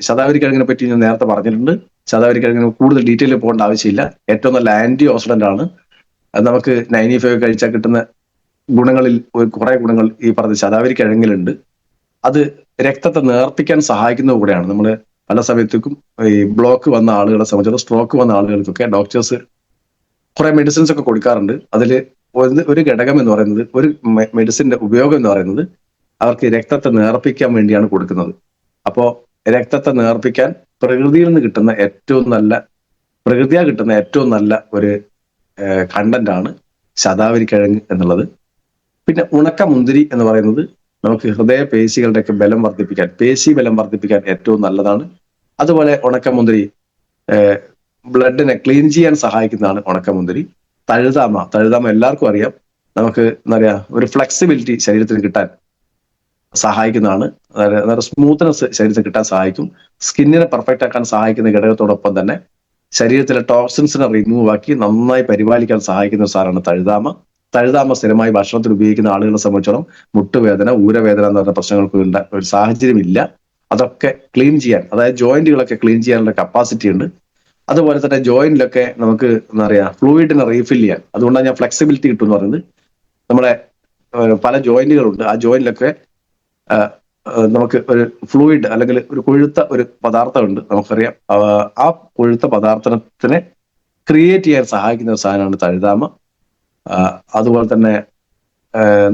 Speaker 1: ശതാവരിക്കിഴങ്ങിനെ പറ്റി ഞാൻ നേരത്തെ പറഞ്ഞിട്ടുണ്ട്. ശതാവരിക്കിഴങ്ങിന് കൂടുതൽ ഡീറ്റെയിൽ പോകേണ്ട ആവശ്യമില്ല. ഏറ്റവും നല്ല ആന്റി ഓക്സിഡന്റ് ആണ്. അത് നമുക്ക് 95 കഴിച്ചാൽ കിട്ടുന്ന ഗുണങ്ങളിൽ കുറെ ഗുണങ്ങൾ ഈ പറഞ്ഞ ശതാവരിക്കിഴങ്ങിലുണ്ട്. അത് രക്തത്തെ നേർപ്പിക്കാൻ സഹായിക്കുന്നത് കൂടെയാണ്. നമ്മൾ പല സമയത്തേക്കും ഈ ബ്ലോക്ക് വന്ന ആളുകളെ സംബന്ധിച്ചിടത്തോളം, സ്ട്രോക്ക് വന്ന ആളുകൾക്കൊക്കെ ഡോക്ടേഴ്സ് കുറെ മെഡിസിൻസ് ഒക്കെ കൊടുക്കാറുണ്ട്. അതിൽ ഒരു ഘടകം എന്ന് പറയുന്നത്, ഒരു മെഡിസിന്റെ ഉപയോഗം എന്ന് പറയുന്നത് അവർക്ക് രക്തത്തെ നേർപ്പിക്കാൻ വേണ്ടിയാണ് കൊടുക്കുന്നത്. അപ്പോ രക്തത്തെ നേർപ്പിക്കാൻ പ്രകൃതിയിൽ നിന്ന് കിട്ടുന്ന ഏറ്റവും നല്ല ഒരു കണ്ടന്റ് ആണ് ശതാവരിക്കിഴങ്ങ് എന്നുള്ളത്. പിന്നെ ഉണക്കമുന്തിരി എന്ന് പറയുന്നത് നമുക്ക് ഹൃദയ പേശികളുടെയൊക്കെ പേശി ബലം വർദ്ധിപ്പിക്കാൻ ഏറ്റവും നല്ലതാണ്. അതുപോലെ ഉണക്കമുന്തിരി ബ്ലഡിനെ ക്ലീൻ ചെയ്യാൻ സഹായിക്കുന്നതാണ് ഉണക്കമുന്തിരി. തഴുതാമ എല്ലാവർക്കും അറിയാം, നമുക്ക് എന്താ പറയാ, ഒരു ഫ്ലെക്സിബിലിറ്റി ശരീരത്തിന് കിട്ടാൻ സഹായിക്കുന്നതാണ്. അതായത് സ്മൂത്ത്നെസ് ശരീരത്തിൽ കിട്ടാൻ സഹായിക്കും. സ്കിന്നിനെ പെർഫെക്റ്റ് ആക്കാൻ സഹായിക്കുന്ന ഘടകത്തോടൊപ്പം തന്നെ ശരീരത്തിലെ ടോക്സിൻസിനെ റിമൂവ് ആക്കി നന്നായി പരിപാലിക്കാൻ സഹായിക്കുന്ന ഒരു സാധനമാണ് തഴുതാമ സ്ഥിരമായി ഭക്ഷണത്തിൽ ഉപയോഗിക്കുന്ന ആളുകളെ സംബന്ധിച്ചോളം മുട്ടുവേദന, ഊരവേദന എന്ന് പറഞ്ഞ പ്രശ്നങ്ങൾക്ക് ഒരു സാഹചര്യമില്ല. അതൊക്കെ ക്ലീൻ ചെയ്യാൻ, അതായത് ജോയിന്റുകളൊക്കെ ക്ലീൻ ചെയ്യാനുള്ള കപ്പാസിറ്റി ഉണ്ട്. അതുപോലെ തന്നെ ജോയിന്റിലൊക്കെ നമുക്ക് എന്താ പറയാ, ഫ്ലൂയിഡിനെ റീഫിൽ ചെയ്യാൻ, അതുകൊണ്ടാണ് ഞാൻ ഫ്ലെക്സിബിലിറ്റി കിട്ടും എന്ന് പറയുന്നത്. നമ്മളെ പല ജോയിന്റുകളുണ്ട്, ആ ജോയിന്റിലൊക്കെ നമുക്ക് ഒരു ഫ്ലൂയിഡ് അല്ലെങ്കിൽ ഒരു കൊഴുത്ത ഒരു പദാർത്ഥമുണ്ട്, നമുക്കറിയാം. ആ കൊഴുത്ത പദാർത്ഥത്തിനെ ക്രിയേറ്റ് ചെയ്യാൻ സഹായിക്കുന്ന ഒരു സാധനമാണ് തഴുതാമ. അതുപോലെ തന്നെ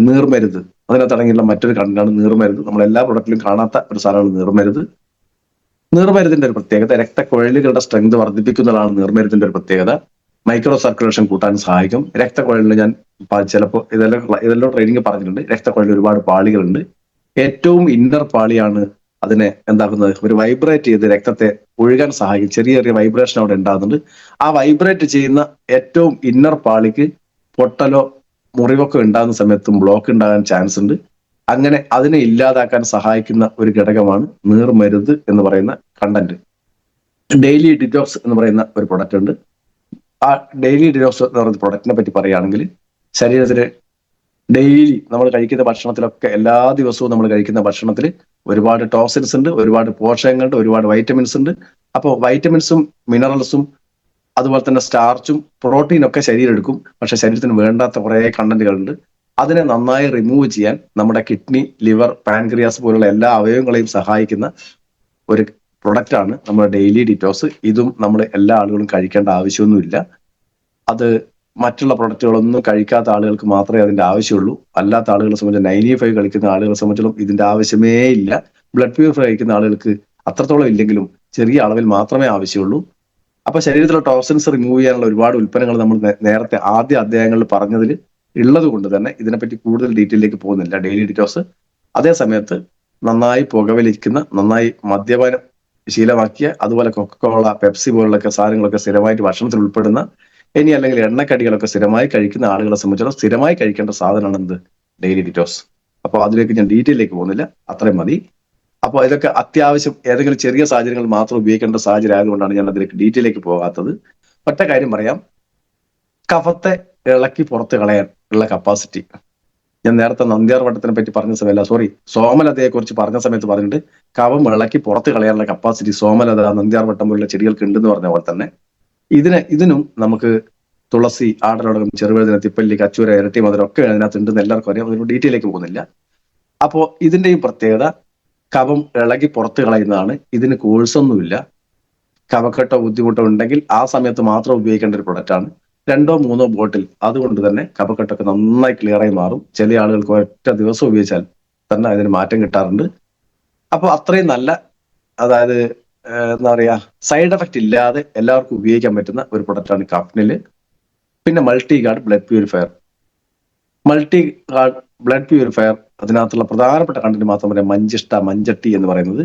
Speaker 1: നീർമരുത്, അതിനകത്ത് അടങ്ങിയുള്ള മറ്റൊരു കണ്ടന്റാണ് നീർമരുത്. നമ്മൾ എല്ലാ പ്രൊഡക്റ്റിലും കാണാത്ത ഒരു സാധനമാണ് നീർമരുതിന്റെ ഒരു പ്രത്യേകത രക്തക്കുഴലുകളുടെ സ്ട്രെങ്ത് വർദ്ധിപ്പിക്കുന്നതാണ് നീർമരുതിന്റെ ഒരു പ്രത്യേകത. മൈക്രോ സർക്കുലേഷൻ കൂട്ടാൻ സഹായിക്കും. രക്തക്കുഴലിൽ ഞാൻ ചിലപ്പോൾ ഇതെല്ലാം ട്രെയിനിങ് പറഞ്ഞിട്ടുണ്ട്. രക്തക്കുഴലിൽ ഒരുപാട് പാളികളുണ്ട്. ഏറ്റവും ഇന്നർ പാളിയാണ് അതിനെ എന്താക്കുന്നത്, ഒരു വൈബ്രേറ്റ് ചെയ്ത് രക്തത്തെ ഒഴുകാൻ സഹായിക്കും. ചെറിയ ചെറിയ വൈബ്രേഷൻ അവിടെ ഉണ്ടാകുന്നുണ്ട്. ആ വൈബ്രേറ്റ് ചെയ്യുന്ന ഏറ്റവും ഇന്നർ പാളിക്ക് പൊട്ടലോ മുറിവൊക്കെ ഉണ്ടാകുന്ന സമയത്തും ബ്ലോക്ക് ഉണ്ടാകാൻ ചാൻസ് ഉണ്ട്. അങ്ങനെ അതിനെ ഇല്ലാതാക്കാൻ സഹായിക്കുന്ന ഒരു ഘടകമാണ് നീർമരുത് എന്ന് പറയുന്ന കണ്ടന്റ്. ഡെയിലി ഡിറ്റോക്സ് എന്ന് പറയുന്ന ഒരു പ്രൊഡക്റ്റ് ഉണ്ട്. ആ ഡെയിലി ഡിറ്റോക്സ് എന്ന് പറയുന്ന പ്രൊഡക്റ്റിനെ പറ്റി പറയുകയാണെങ്കിൽ, ശരീരത്തിന് ഡെയിലി നമ്മൾ കഴിക്കുന്ന ഭക്ഷണത്തിലൊക്കെ എല്ലാ ദിവസവും നമ്മൾ കഴിക്കുന്ന ഭക്ഷണത്തിൽ ഒരുപാട് ടോക്സിൻസ് ഉണ്ട്, ഒരുപാട് പോഷകങ്ങളുണ്ട്, ഒരുപാട് വൈറ്റമിൻസ് ഉണ്ട്. അപ്പോൾ വൈറ്റമിൻസും മിനറൽസും അതുപോലെ തന്നെ സ്റ്റാർച്ചും പ്രോട്ടീനും ഒക്കെ ശരീരം എടുക്കും. പക്ഷെ ശരീരത്തിന് വേണ്ടാത്ത കുറെ കണ്ടന്റുകളുണ്ട്. അതിനെ നന്നായി റിമൂവ് ചെയ്യാൻ നമ്മുടെ കിഡ്നി, ലിവർ, പാൻക്രിയാസ് പോലുള്ള എല്ലാ അവയവങ്ങളെയും സഹായിക്കുന്ന ഒരു പ്രൊഡക്റ്റ് ആണ് നമ്മുടെ ഡെയിലി ഡിറ്റോക്സ്. ഇതും നമ്മൾ എല്ലാ ആളുകളും കഴിക്കേണ്ട ആവശ്യമൊന്നുമില്ല. അത് മറ്റുള്ള പ്രൊഡക്റ്റുകളൊന്നും കഴിക്കാത്ത ആളുകൾക്ക് മാത്രമേ അതിന്റെ ആവശ്യമുള്ളൂ. അല്ലാത്ത ആളുകളെ സംബന്ധിച്ച് 95 കഴിക്കുന്ന ആളുകളെ സംബന്ധിച്ചും ഇതിന്റെ ആവശ്യമേ ഇല്ല. ബ്ലഡ് പ്യൂരിഫൈ കഴിക്കുന്ന ആളുകൾക്ക് അത്രത്തോളം ഇല്ലെങ്കിലും ചെറിയ അളവിൽ മാത്രമേ ആവശ്യമുള്ളൂ. അപ്പൊ ശരീരത്തിലെ ടോക്സിൻസ് റിമൂവ് ചെയ്യാനുള്ള ഒരുപാട് ഉൽപ്പന്നങ്ങൾ നമ്മൾ നേരത്തെ ആദ്യ അധ്യായങ്ങളിൽ പറഞ്ഞതിൽ ഉള്ളത് കൊണ്ട് തന്നെ ഇതിനെപ്പറ്റി കൂടുതൽ ഡീറ്റെയിലേക്ക് പോകുന്നില്ല. ഡെയിലി ഡിറ്റോക്സ് അതേ സമയത്ത് നന്നായി പുകവലിക്കുന്ന, നന്നായി മദ്യപാനം ശീലമാക്കിയ, അതുപോലെ കൊക്കക്കോള, പെപ്സി പോലുള്ളൊക്കെ സാധനങ്ങളൊക്കെ സ്ഥിരമായിട്ട് ഭക്ഷണത്തിൽ ഉൾപ്പെടുന്ന, ഇനി അല്ലെങ്കിൽ എണ്ണക്കടികളൊക്കെ സ്ഥിരമായി കഴിക്കുന്ന ആളുകളെ സംബന്ധിച്ചിടത്തോളം സ്ഥിരമായി കഴിക്കേണ്ട സാധനമാണ് എന്ത്, ഡെയിലി ഡിറ്റോക്സ്. അപ്പോൾ അതിലേക്ക് ഞാൻ ഡീറ്റെയിലേക്ക് പോകുന്നില്ല, അത്രയും മതി. അപ്പോൾ ഇതൊക്കെ അത്യാവശ്യം ഏതെങ്കിലും ചെറിയ സാഹചര്യങ്ങൾ മാത്രം ഉപയോഗിക്കേണ്ട സാഹചര്യം ആയതുകൊണ്ടാണ് ഞാൻ അതിലേക്ക് ഡീറ്റെയിലേക്ക് പോകാത്തത്. ഒറ്റ കാര്യം പറയാം, കഫത്തെ ഇളക്കി പുറത്ത് കളയാൻ ഉള്ള കപ്പാസിറ്റി ഞാൻ നേരത്തെ നന്ദ്യാർ വട്ടത്തിനെ പറ്റി പറഞ്ഞ സമയമല്ല, സോമലതയെ കുറിച്ച് പറഞ്ഞ സമയത്ത് പറഞ്ഞിട്ട് കഫം ഇളക്കി പുറത്ത് കളയാനുള്ള കപ്പാസിറ്റി സോമലത, നന്ദ്യാർ വട്ടം പോലുള്ള ചെടികൾക്ക് ഉണ്ടെന്ന് പറഞ്ഞ പോലെ തന്നെ ഇതിനും നമുക്ക് തുളസി, ആടലോടകം, ചെറുവഴുതന, തിപ്പല്ലി, കച്ചൂര, ഇരട്ടി മധുരം ഒക്കെ അതിനകത്ത് ഉണ്ടെന്ന് എല്ലാവർക്കും അറിയാം. അതിനോട് ഡീറ്റെയിലേക്ക് പോകുന്നില്ല. അപ്പോൾ ഇതിന്റെയും പ്രത്യേകത കഫം ഇളകി പുറത്ത് കളയുന്നതാണ്. ഇതിന് കോഴ്സൊന്നുമില്ല. കഫക്കെട്ടോ ബുദ്ധിമുട്ടോ ഉണ്ടെങ്കിൽ ആ സമയത്ത് മാത്രം ഉപയോഗിക്കേണ്ട ഒരു പ്രൊഡക്റ്റ് ആണ്. 2 or 3 ബോട്ടിൽ, അതുകൊണ്ട് തന്നെ കഫക്കെട്ടൊക്കെ നന്നായി ക്ലിയറായി മാറും. ചില ആളുകൾക്ക് ഒറ്റ ദിവസം ഉപയോഗിച്ചാൽ തന്നെ അതിന് മാറ്റം കിട്ടാറുണ്ട്. അപ്പൊ അത്രയും നല്ല, അതായത് എന്താ പറയാ, സൈഡ് എഫക്റ്റ് ഇല്ലാതെ എല്ലാവർക്കും ഉപയോഗിക്കാൻ പറ്റുന്ന ഒരു പ്രൊഡക്റ്റാണ് കഫ്നില്. പിന്നെ multi guard blood purifier. Multi blood purifier, അതിനകത്തുള്ള പ്രധാനപ്പെട്ട കണ്ടന്റ് മാത്രം പറയാം. മഞ്ചട്ടി എന്ന് പറയുന്നത്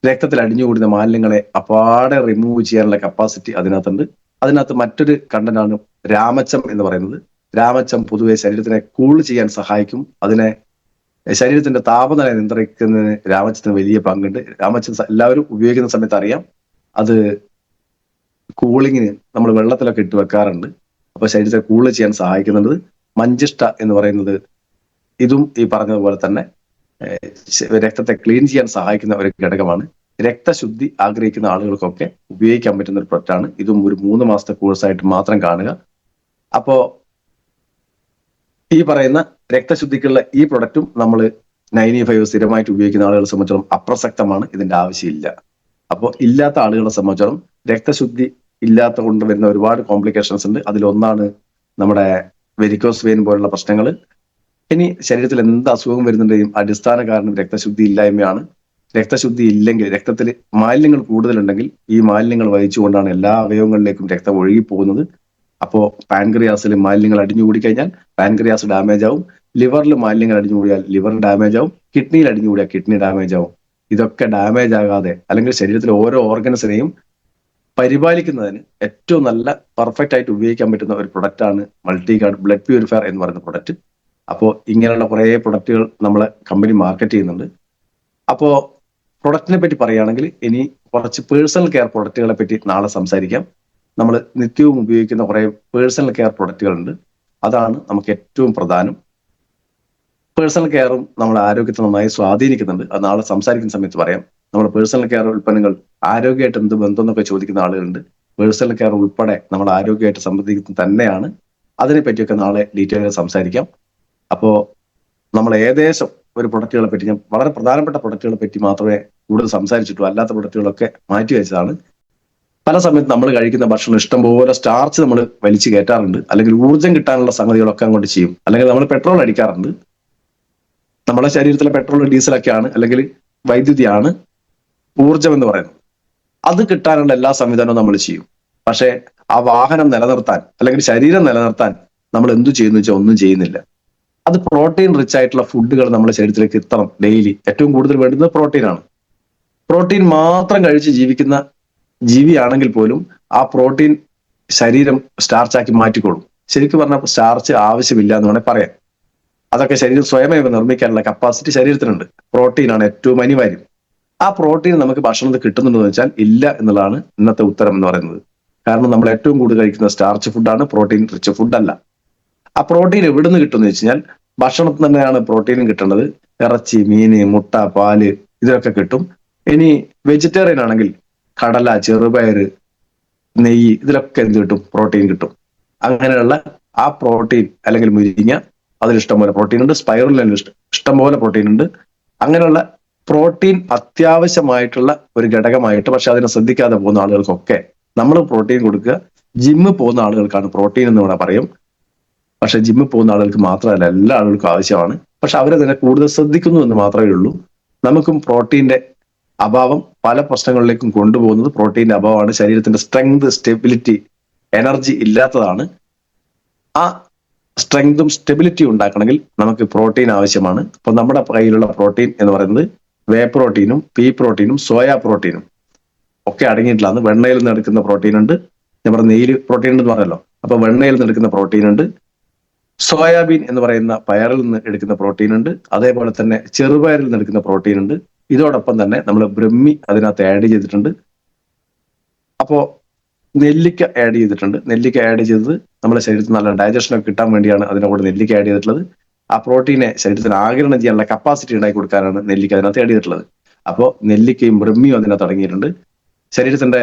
Speaker 1: രക്തത്തിൽ അടിഞ്ഞുകൂടുന്ന മാലിന്യങ്ങളെ അപ്പാടെ റിമൂവ് ചെയ്യാനുള്ള കപ്പാസിറ്റി അതിനകത്തുണ്ട്. അതിനകത്ത് മറ്റൊരു കണ്ടന്റാണ് രാമച്ചം എന്ന് പറയുന്നത്. രാമച്ചം പൊതുവെ ശരീരത്തിനെ കൂൾ ചെയ്യാൻ സഹായിക്കും. അതിനെ ശരീരത്തിന്റെ താപനില നിയന്ത്രിക്കുന്നതിന് രാമച്ചത്തിന് വലിയ പങ്കുണ്ട്. രാമച്ചം എല്ലാവരും ഉപയോഗിക്കുന്ന സമയത്ത് അറിയാം, അത് കൂളിങ്ങിന് നമ്മൾ വെള്ളത്തിലൊക്കെ ഇട്ട് വെക്കാറുണ്ട്. അപ്പൊ ശരീരത്തെ കൂള് ചെയ്യാൻ സഹായിക്കുന്നുണ്ട്. മഞ്ചിഷ്ട എന്ന് പറയുന്നത് ഇതും ഈ പറഞ്ഞതുപോലെ തന്നെ രക്തത്തെ ക്ലീൻ ചെയ്യാൻ സഹായിക്കുന്ന ഒരു ഘടകമാണ്. രക്തശുദ്ധി ആഗ്രഹിക്കുന്ന ആളുകൾക്കൊക്കെ ഉപയോഗിക്കാൻ പറ്റുന്ന ഒരു പ്രൊഡക്റ്റാണ്. ഇതും ഒരു 3 മാസത്തെ കോഴ്സായിട്ട് മാത്രം കാണുക. അപ്പോ ഈ പറയുന്ന രക്തശുദ്ധിക്കുള്ള ഈ പ്രൊഡക്റ്റും നമ്മൾ 95 സ്ഥിരമായിട്ട് ഉപയോഗിക്കുന്ന ആളുകളെ സംബന്ധിച്ചിടത്തോളം അപ്രസക്തമാണ്, ഇതിന്റെ ആവശ്യമില്ല. അപ്പോൾ ഇല്ലാത്ത ആളുകളെ സംബന്ധിച്ചിടത്തോളം രക്തശുദ്ധി ഇല്ലാത്ത കൊണ്ട് വരുന്ന ഒരുപാട് കോംപ്ലിക്കേഷൻസ് ഉണ്ട്. അതിലൊന്നാണ് നമ്മുടെ വെരിക്കോസ് വെയിൻ പോലുള്ള പ്രശ്നങ്ങൾ. ഇനി ശരീരത്തിൽ എന്ത് അസുഖം വരുന്നുണ്ടെങ്കിലും അടിസ്ഥാന കാരണം രക്തശുദ്ധി ഇല്ലായ്മയാണ്. രക്തശുദ്ധി ഇല്ലെങ്കിൽ, രക്തത്തിൽ മാലിന്യങ്ങൾ കൂടുതലുണ്ടെങ്കിൽ ഈ മാലിന്യങ്ങൾ വഹിച്ചുകൊണ്ടാണ് എല്ലാ അവയവങ്ങളിലേക്കും രക്തം ഒഴുകി പോകുന്നത്. അപ്പോൾ പാൻക്രിയാസിൽ മാലിന്യങ്ങൾ അടിഞ്ഞുകൂടി കഴിഞ്ഞാൽ പാൻക്രിയാസ് ഡാമേജ് ആവും. ലിവറിൽ മാലിന്യങ്ങൾ അടിഞ്ഞുകൂടിയാൽ ലിവർ ഡാമേജ് ആവും. കിഡ്നിയിൽ അടിഞ്ഞുകൂടിയാൽ കിഡ്നി ഡാമേജ് ആവും. ഇതൊക്കെ ഡാമേജ് ആകാതെ, അല്ലെങ്കിൽ ശരീരത്തിലെ ഓരോ ഓർഗൻസിനെയും പരിപാലിക്കുന്നതിന് ഏറ്റവും നല്ല പെർഫെക്റ്റ് ആയിട്ട് ഉപയോഗിക്കാൻ പറ്റുന്ന ഒരു പ്രൊഡക്റ്റാണ് മൾട്ടിഗാർഡ് ബ്ലഡ് പ്യൂരിഫയർ എന്ന് പറയുന്ന പ്രൊഡക്റ്റ്. അപ്പോൾ ഇങ്ങനെയുള്ള കുറേ പ്രൊഡക്റ്റുകൾ നമ്മളെ കമ്പനി മാർക്കറ്റ് ചെയ്യുന്നുണ്ട്. അപ്പോൾ പ്രൊഡക്റ്റിനെ പറ്റി പറയുകയാണെങ്കിൽ ഇനി കുറച്ച് പേഴ്സണൽ കെയർ പ്രൊഡക്റ്റുകളെ പറ്റി നാളെ സംസാരിക്കാം. നമ്മൾ നിത്യവും ഉപയോഗിക്കുന്ന കുറേ പേഴ്സണൽ കെയർ പ്രൊഡക്റ്റുകളുണ്ട്. അതാണ് നമുക്ക് ഏറ്റവും പ്രധാനം. പേഴ്സണൽ കെയറും നമ്മുടെ ആരോഗ്യത്തെ നന്നായി സ്വാധീനിക്കുന്നുണ്ട്. അത് നാളെ സംസാരിക്കുന്ന സമയത്ത് പറയാം. നമ്മുടെ പേഴ്സണൽ കെയർ ഉൽപ്പന്നങ്ങൾ ആരോഗ്യമായിട്ട് എന്ത് ബന്ധം എന്നൊക്കെ ചോദിക്കുന്ന ആളുകളുണ്ട്. പേഴ്സണൽ കെയർ ഉൾപ്പെടെ നമ്മുടെ ആരോഗ്യമായിട്ട് സംബന്ധിക്കുന്നത് തന്നെയാണ്. അതിനെ പറ്റിയൊക്കെ നാളെ ഡീറ്റെയിൽ സംസാരിക്കാം. അപ്പോൾ നമ്മൾ ഏകദേശം ഒരു പ്രൊഡക്റ്റുകളെ പറ്റി, ഞാൻ വളരെ പ്രധാനപ്പെട്ട പ്രൊഡക്റ്റുകളെ പറ്റി മാത്രമേ കൂടുതൽ സംസാരിച്ചിട്ടുള്ളൂ. അല്ലാത്ത പ്രൊഡക്റ്റുകളൊക്കെ മാറ്റി വെച്ചതാണ്. പല സമയത്ത് നമ്മൾ കഴിക്കുന്ന ഭക്ഷണം ഇഷ്ടംപോലെ സ്റ്റാർച്ച് നമ്മൾ വലിച്ചു കയറ്റാറുണ്ട്. അല്ലെങ്കിൽ ഊർജ്ജം കിട്ടാനുള്ള സംഗതികളൊക്കെ അങ്ങോട്ട് ചെയ്യും. അല്ലെങ്കിൽ നമ്മൾ പെട്രോൾ അടിക്കാറുണ്ട്. നമ്മുടെ ശരീരത്തിലെ പെട്രോൾ ഡീസലൊക്കെയാണ്, അല്ലെങ്കിൽ വൈദ്യുതിയാണ് ഊർജം എന്ന് പറയുന്നത്. അത് കിട്ടാനുള്ള എല്ലാ സംവിധാനവും നമ്മൾ ചെയ്യും. പക്ഷേ ആ വാഹനം നിലനിർത്താൻ, അല്ലെങ്കിൽ ശരീരം നിലനിർത്താൻ നമ്മൾ എന്തു ചെയ്യുന്നു വെച്ചാൽ ഒന്നും ചെയ്യുന്നില്ല. അത് പ്രോട്ടീൻ റിച്ച് ആയിട്ടുള്ള ഫുഡുകൾ നമ്മുടെ ശരീരത്തിലേക്ക് എത്തണം. ഡെയിലി ഏറ്റവും കൂടുതൽ വേണ്ടുന്നത് പ്രോട്ടീനാണ്. പ്രോട്ടീൻ മാത്രം കഴിച്ച് ജീവിക്കുന്ന ജീവിയാണെങ്കിൽ പോലും ആ പ്രോട്ടീൻ ശരീരം സ്റ്റാർച്ചാക്കി മാറ്റിക്കൊള്ളും. ശരിക്കും പറഞ്ഞാൽ സ്റ്റാർച്ച് ആവശ്യമില്ല എന്ന് വേണമെങ്കിൽ പറയാം. അതൊക്കെ ശരീരം സ്വയമേവ നിർമ്മിക്കാനുള്ള കപ്പാസിറ്റി ശരീരത്തിനുണ്ട്. പ്രോട്ടീനാണ് ഏറ്റവും അനിവാര്യം. ആ പ്രോട്ടീൻ നമുക്ക് ഭക്ഷണത്തിൽ കിട്ടുന്നുണ്ടെന്ന് വെച്ചാൽ ഇല്ല എന്നുള്ളതാണ് ഇന്നത്തെ ഉത്തരം എന്ന് പറയുന്നത്. കാരണം നമ്മൾ ഏറ്റവും കൂടുതൽ കഴിക്കുന്ന സ്റ്റാർച്ച് ഫുഡാണ്, പ്രോട്ടീൻ റിച്ച് ഫുഡല്ല. ആ പ്രോട്ടീൻ എവിടെ നിന്ന് കിട്ടുമെന്ന് വെച്ച് കഴിഞ്ഞാൽ ഭക്ഷണത്തിൽ തന്നെയാണ് പ്രോട്ടീനും കിട്ടുന്നത്. ഇറച്ചി, മീന്, മുട്ട, പാല് ഇതൊക്കെ കിട്ടും. ഇനി വെജിറ്റേറിയൻ ആണെങ്കിൽ കടല, ചെറുപയറ്, നെയ്യ് ഇതിലൊക്കെ എന്ത് കിട്ടും? പ്രോട്ടീൻ കിട്ടും. അങ്ങനെയുള്ള ആ പ്രോട്ടീൻ, അല്ലെങ്കിൽ മുരിങ്ങ, അതിൽ ഇഷ്ടംപോലെ പ്രോട്ടീൻ ഉണ്ട്. സ്പൈറുലിനിൽ ഇഷ്ടംപോലെ പ്രോട്ടീൻ ഉണ്ട്. അങ്ങനെയുള്ള പ്രോട്ടീൻ അത്യാവശ്യമായിട്ടുള്ള ഒരു ഘടകമായിട്ട്, പക്ഷെ അതിനെ ശ്രദ്ധിക്കാതെ പോകുന്ന ആളുകൾക്കൊക്കെ നമ്മൾ പ്രോട്ടീൻ കൊടുക്കുക. ജിമ്മിൽ പോകുന്ന ആളുകൾക്കാണ് പ്രോട്ടീൻ എന്ന് വേണം പറയും. പക്ഷെ ജിമ്മിൽ പോകുന്ന ആളുകൾക്ക് മാത്രമല്ല, എല്ലാ ആളുകൾക്കും ആവശ്യമാണ്. പക്ഷെ അവരതിനെ കൂടുതൽ ശ്രദ്ധിക്കുന്നു എന്ന് മാത്രമേ ഉള്ളൂ. നമുക്കും പ്രോട്ടീന്റെ അഭാവം പല പ്രശ്നങ്ങളിലേക്കും കൊണ്ടുപോകുന്നത് പ്രോട്ടീന്റെ അഭാവമാണ്. ശരീരത്തിന്റെ സ്ട്രെങ്ത്, സ്റ്റെബിലിറ്റി, എനർജി ഇല്ലാത്തതാണ്. ആ സ്ട്രെങ്തും സ്റ്റെബിലിറ്റി ഉണ്ടാക്കണമെങ്കിൽ നമുക്ക് പ്രോട്ടീൻ ആവശ്യമാണ്. അപ്പൊ നമ്മുടെ കയ്യിലുള്ള പ്രോട്ടീൻ എന്ന് പറയുന്നത് വേ പ്രോട്ടീനും പീ പ്രോട്ടീനും സോയാ പ്രോട്ടീനും ഒക്കെ അടങ്ങിയിട്ടുള്ളതാണ്. വെണ്ണയിൽ നിന്ന് എടുക്കുന്ന പ്രോട്ടീൻ ഉണ്ട്. ഞാൻ പറഞ്ഞ നെയ്യിൽ പ്രോട്ടീൻ ഉണ്ടെന്ന് പറഞ്ഞല്ലോ. അപ്പൊ വെണ്ണയിൽ നിന്ന് എടുക്കുന്ന പ്രോട്ടീൻ ഉണ്ട്. സോയാബീൻ എന്ന് പറയുന്ന പയറിൽ നിന്ന് എടുക്കുന്ന പ്രോട്ടീൻ ഉണ്ട്. അതേപോലെ തന്നെ ചെറുപയറിൽ നിന്ന് എടുക്കുന്ന പ്രോട്ടീൻ ഉണ്ട്. ഇതോടൊപ്പം തന്നെ നമ്മൾ ബ്രഹ്മി അതിനകത്ത് ആഡ് ചെയ്തിട്ടുണ്ട്. അപ്പോ നെല്ലിക്ക ആഡ് ചെയ്തിട്ടുണ്ട്. നെല്ലിക്ക ആഡ് ചെയ്തത് നമ്മുടെ ശരീരത്തിൽ നല്ല ഡൈജഷനൊക്കെ കിട്ടാൻ വേണ്ടിയാണ് അതിനെ കൂടെ നെല്ലിക്ക ആഡ് ചെയ്തിട്ടുള്ളത്. ആ പ്രോട്ടീനെ ശരീരത്തിന് ആഗിരണം ചെയ്യാനുള്ള കപ്പാസിറ്റി ഉണ്ടാക്കി കൊടുക്കാനാണ് നെല്ലിക്ക അതിനകത്ത് ആഡ് ചെയ്തിട്ടുള്ളത്. അപ്പോൾ നെല്ലിക്കയും ബ്രഹ്മിയും അതിനകത്ത് അടങ്ങിയിട്ടുണ്ട്. ശരീരത്തിന്റെ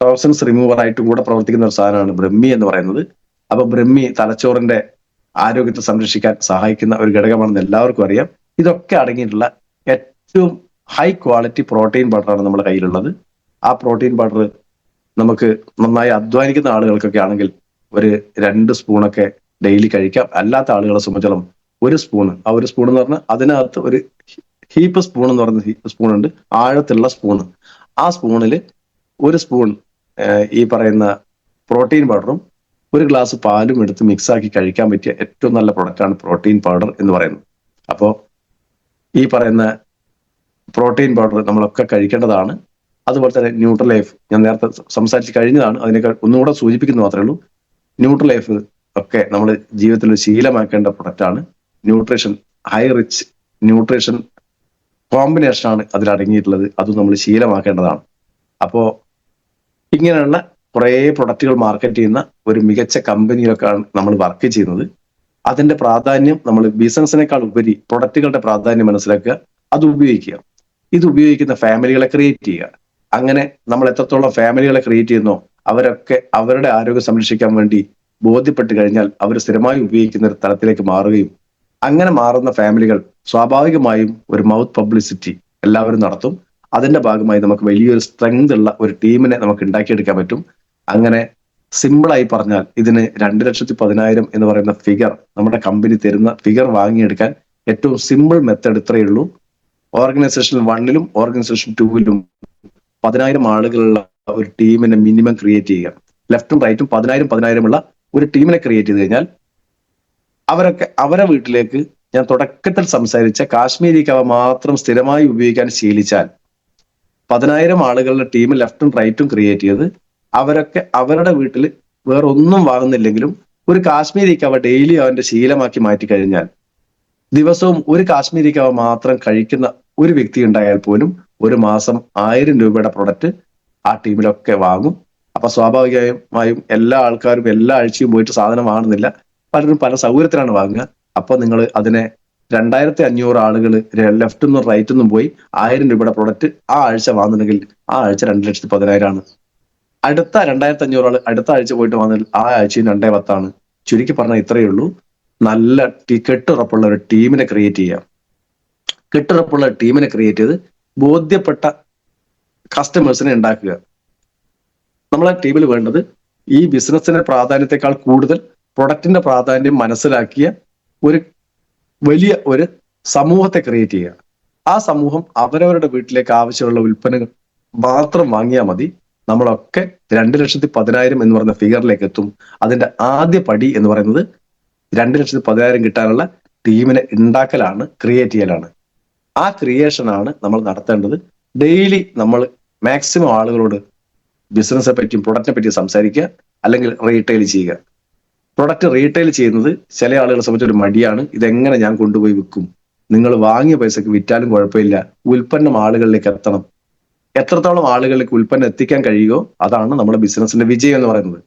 Speaker 1: ടോക്സിൻസ് റിമൂവർ ആയിട്ടും കൂടെ പ്രവർത്തിക്കുന്ന ഒരു സാധനമാണ് ബ്രഹ്മി എന്ന് പറയുന്നത്. അപ്പൊ ബ്രഹ്മി തലച്ചോറിന്റെ ആരോഗ്യത്തെ സംരക്ഷിക്കാൻ സഹായിക്കുന്ന ഒരു ഘടകമാണെന്ന് എല്ലാവർക്കും അറിയാം. ഇതൊക്കെ അടങ്ങിയിട്ടുള്ള ഏറ്റവും ഹൈ ക്വാളിറ്റി പ്രോട്ടീൻ ബട്ടറാണ് നമ്മുടെ കയ്യിലുള്ളത്. ആ പ്രോട്ടീൻ ബട്ടർ നമുക്ക് നന്നായി അധ്വാനിക്കുന്ന ആളുകൾക്കൊക്കെ ആണെങ്കിൽ ഒരു 2 സ്പൂണൊക്കെ ഡെയിലി കഴിക്കാം. അല്ലാത്ത ആളുകളെ സംബന്ധിച്ചോളം ഒരു സ്പൂണ്, ആ ഒരു സ്പൂൺ എന്ന് പറഞ്ഞാൽ അതിനകത്ത് ഒരു ഹീപ്പ് സ്പൂൺ എന്ന് പറയുന്ന സ്പൂൺ ഉണ്ട്, ആഴത്തുള്ള സ്പൂണ്. ആ സ്പൂണിൽ ഒരു സ്പൂൺ ഈ പറയുന്ന പ്രോട്ടീൻ പൗഡറും ഒരു ഗ്ലാസ് പാലും എടുത്ത് മിക്സ് ആക്കി കഴിക്കാൻ പറ്റിയ ഏറ്റവും നല്ല പ്രൊഡക്റ്റാണ് പ്രോട്ടീൻ പൗഡർ എന്ന് പറയുന്നത്. അപ്പോൾ ഈ പറയുന്ന പ്രോട്ടീൻ പൗഡർ നമ്മളൊക്കെ കഴിക്കേണ്ടതാണ്. അതുപോലെ തന്നെ ന്യൂട്രലൈഫ് ഞാൻ നേരത്തെ സംസാരിച്ച് കഴിഞ്ഞതാണ്, അതിനേക്കാൾ ഒന്നുകൂടെ സൂചിപ്പിക്കുന്നു മാത്രമേ ഉള്ളൂ. ന്യൂട്രലൈഫ് ഒക്കെ നമ്മൾ ജീവിതത്തിൽ ശീലമാക്കേണ്ട പ്രൊഡക്റ്റാണ്. ന്യൂട്രീഷൻ, ഹൈ റിച്ച് ന്യൂട്രീഷൻ കോമ്പിനേഷനാണ് അതിൽ അടങ്ങിയിട്ടുള്ളത്. അതും നമ്മൾ ശീലമാക്കേണ്ടതാണ്. അപ്പോൾ ഇങ്ങനെയുള്ള കുറേ പ്രൊഡക്റ്റുകൾ മാർക്കറ്റ് ചെയ്യുന്ന ഒരു മികച്ച കമ്പനിയിലൊക്കെയാണ് നമ്മൾ വർക്ക് ചെയ്യുന്നത്. അതിന്റെ പ്രാധാന്യം നമ്മൾ ബിസിനസിനേക്കാൾ ഉപരി പ്രൊഡക്റ്റുകളുടെ പ്രാധാന്യം മനസ്സിലാക്കുക, അത് ഉപയോഗിക്കുക. ഇത് ഉപയോഗിക്കുന്ന ഫാമിലികളെ ക്രിയേറ്റ് ചെയ്യുക. അങ്ങനെ നമ്മൾ എത്രത്തോളം ഫാമിലികളെ ക്രിയേറ്റ് ചെയ്യുന്നോ അവരൊക്കെ അവരുടെ ആരോഗ്യം സംരക്ഷിക്കാൻ വേണ്ടി ബോധ്യപ്പെട്ട് കഴിഞ്ഞാൽ അവർ സ്ഥിരമായി ഉപയോഗിക്കുന്ന ഒരു തലത്തിലേക്ക് മാറുകയും അങ്ങനെ മാറുന്ന ഫാമിലികൾ സ്വാഭാവികമായും ഒരു മൗത്ത് പബ്ലിസിറ്റി എല്ലാവരും നടത്തും. അതിന്റെ ഭാഗമായി നമുക്ക് വലിയൊരു സ്ട്രെങ്ത് ഉള്ള ഒരു ടീമിനെ നമുക്ക് ഉണ്ടാക്കിയെടുക്കാൻ പറ്റും. അങ്ങനെ സിമ്പിളായി പറഞ്ഞാൽ ഇതിന് 2,10,000 എന്ന് പറയുന്ന ഫിഗർ, നമ്മുടെ കമ്പനി തരുന്ന ഫിഗർ വാങ്ങിയെടുക്കാൻ ഏറ്റവും സിമ്പിൾ മെത്തേഡ് ഇത്രയേ ഉള്ളൂ. ഓർഗനൈസേഷൻ 1-ലും ഓർഗനൈസേഷൻ 2-ലും 10,000 ആളുകളുള്ള ഒരു ടീമിനെ മിനിമം ക്രിയേറ്റ് ചെയ്യുക. ലെഫ്റ്റും റൈറ്റും 10,000 ഉള്ള ഒരു ടീമിനെ ക്രിയേറ്റ് ചെയ്ത് കഴിഞ്ഞാൽ അവരൊക്കെ അവരെ വീട്ടിലേക്ക് ഞാൻ തുടക്കത്തിൽ സംസാരിച്ച കാശ്മീരി കവ മാത്രം സ്ഥിരമായി ഉപയോഗിക്കാൻ ശീലിച്ചാൽ 10,000 ആളുകളുടെ ടീം ലെഫ്റ്റും റൈറ്റും ക്രിയേറ്റ് ചെയ്ത് അവരൊക്കെ അവരുടെ വീട്ടിൽ വേറെ ഒന്നും വാങ്ങുന്നില്ലെങ്കിലും ഒരു കാശ്മീരി കവ ഡെയിലി അവന്റെ ശീലമാക്കി മാറ്റി കഴിഞ്ഞാൽ ദിവസവും ഒരു കാശ്മീരി കവ മാത്രം കഴിക്കുന്ന ഒരു വ്യക്തി ഉണ്ടായാൽ പോലും ഒരു മാസം 1,000 രൂപയുടെ പ്രൊഡക്റ്റ് ആ ടീമിലൊക്കെ വാങ്ങും. അപ്പൊ സ്വാഭാവികമായും എല്ലാ ആൾക്കാരും എല്ലാ ആഴ്ചയും പോയിട്ട് സാധനം വാങ്ങുന്നില്ല, പലരും പല സൗകര്യത്തിലാണ് വാങ്ങുക. അപ്പൊ നിങ്ങൾ അതിനെ 2,500 ആളുകൾ ലെഫ്റ്റ് നിന്നും റൈറ്റ് നിന്നും പോയി 1,000 രൂപയുടെ പ്രൊഡക്റ്റ് ആ ആഴ്ച വാങ്ങുന്നെങ്കിൽ ആ ആഴ്ച 2,10,000 ആണ്. അടുത്ത 2,500 ആൾ അടുത്ത ആഴ്ച പോയിട്ട് വാങ്ങുന്നതിൽ ആ ആഴ്ചയും 2,10 ചുരുക്കി പറഞ്ഞാൽ ഇത്രയേ ഉള്ളൂ. നല്ല കെട്ടുറപ്പുള്ള ഒരു ടീമിനെ ക്രിയേറ്റ് ചെയ്യാം. കെട്ടുറപ്പുള്ള ടീമിനെ ക്രിയേറ്റ് ചെയ്ത് ബോധ്യപ്പെട്ട കസ്റ്റമേഴ്സിനെ ഉണ്ടാക്കുക. നമ്മളെ ടീമിൽ വേണ്ടത് ഈ ബിസിനസിന്റെ പ്രാധാന്യത്തെക്കാൾ കൂടുതൽ പ്രൊഡക്റ്റിന്റെ പ്രാധാന്യം മനസ്സിലാക്കിയ ഒരു വലിയ ഒരു സമൂഹത്തെ ക്രിയേറ്റ് ചെയ്യുക. ആ സമൂഹം അവരവരുടെ വീട്ടിലേക്ക് ആവശ്യമുള്ള ഉൽപ്പന്നങ്ങൾ മാത്രം വാങ്ങിയാൽ മതി. നമ്മളൊക്കെ 2,10,000 എന്ന് പറയുന്ന ഫിഗറിലേക്ക് എത്തും. അതിന്റെ ആദ്യ പടി എന്ന് പറയുന്നത് 2,10,000 കിട്ടാനുള്ള ടീമിനെ ഉണ്ടാക്കലാണ്, ക്രിയേറ്റ് ചെയ്യലാണ്. ആ ക്രിയേഷനാണ് നമ്മൾ നടത്തേണ്ടത്. ഡെയിലി നമ്മൾ മാക്സിമം ആളുകളോട് ബിസിനസ്സിനെ പറ്റിയും പ്രൊഡക്റ്റിനെ പറ്റിയും സംസാരിക്കുക, അല്ലെങ്കിൽ റീറ്റെയിൽ ചെയ്യുക. പ്രൊഡക്റ്റ് റീറ്റെയിൽ ചെയ്യുന്നത് ചില ആളുകളെ സംബന്ധിച്ച് ഒരു മടിയാണ്. ഇതെങ്ങനെ ഞാൻ കൊണ്ടുപോയി വിൽക്കും? നിങ്ങൾ വാങ്ങിയ പൈസക്ക് വിറ്റാലും കുഴപ്പമില്ല, ഉൽപ്പന്നം ആളുകളിലേക്ക് എത്തണം. എത്രത്തോളം ആളുകളിലേക്ക് ഉൽപ്പന്നം എത്തിക്കാൻ കഴിയുമോ അതാണ് നമ്മുടെ ബിസിനസിന്റെ വിജയം എന്ന് പറയുന്നത്.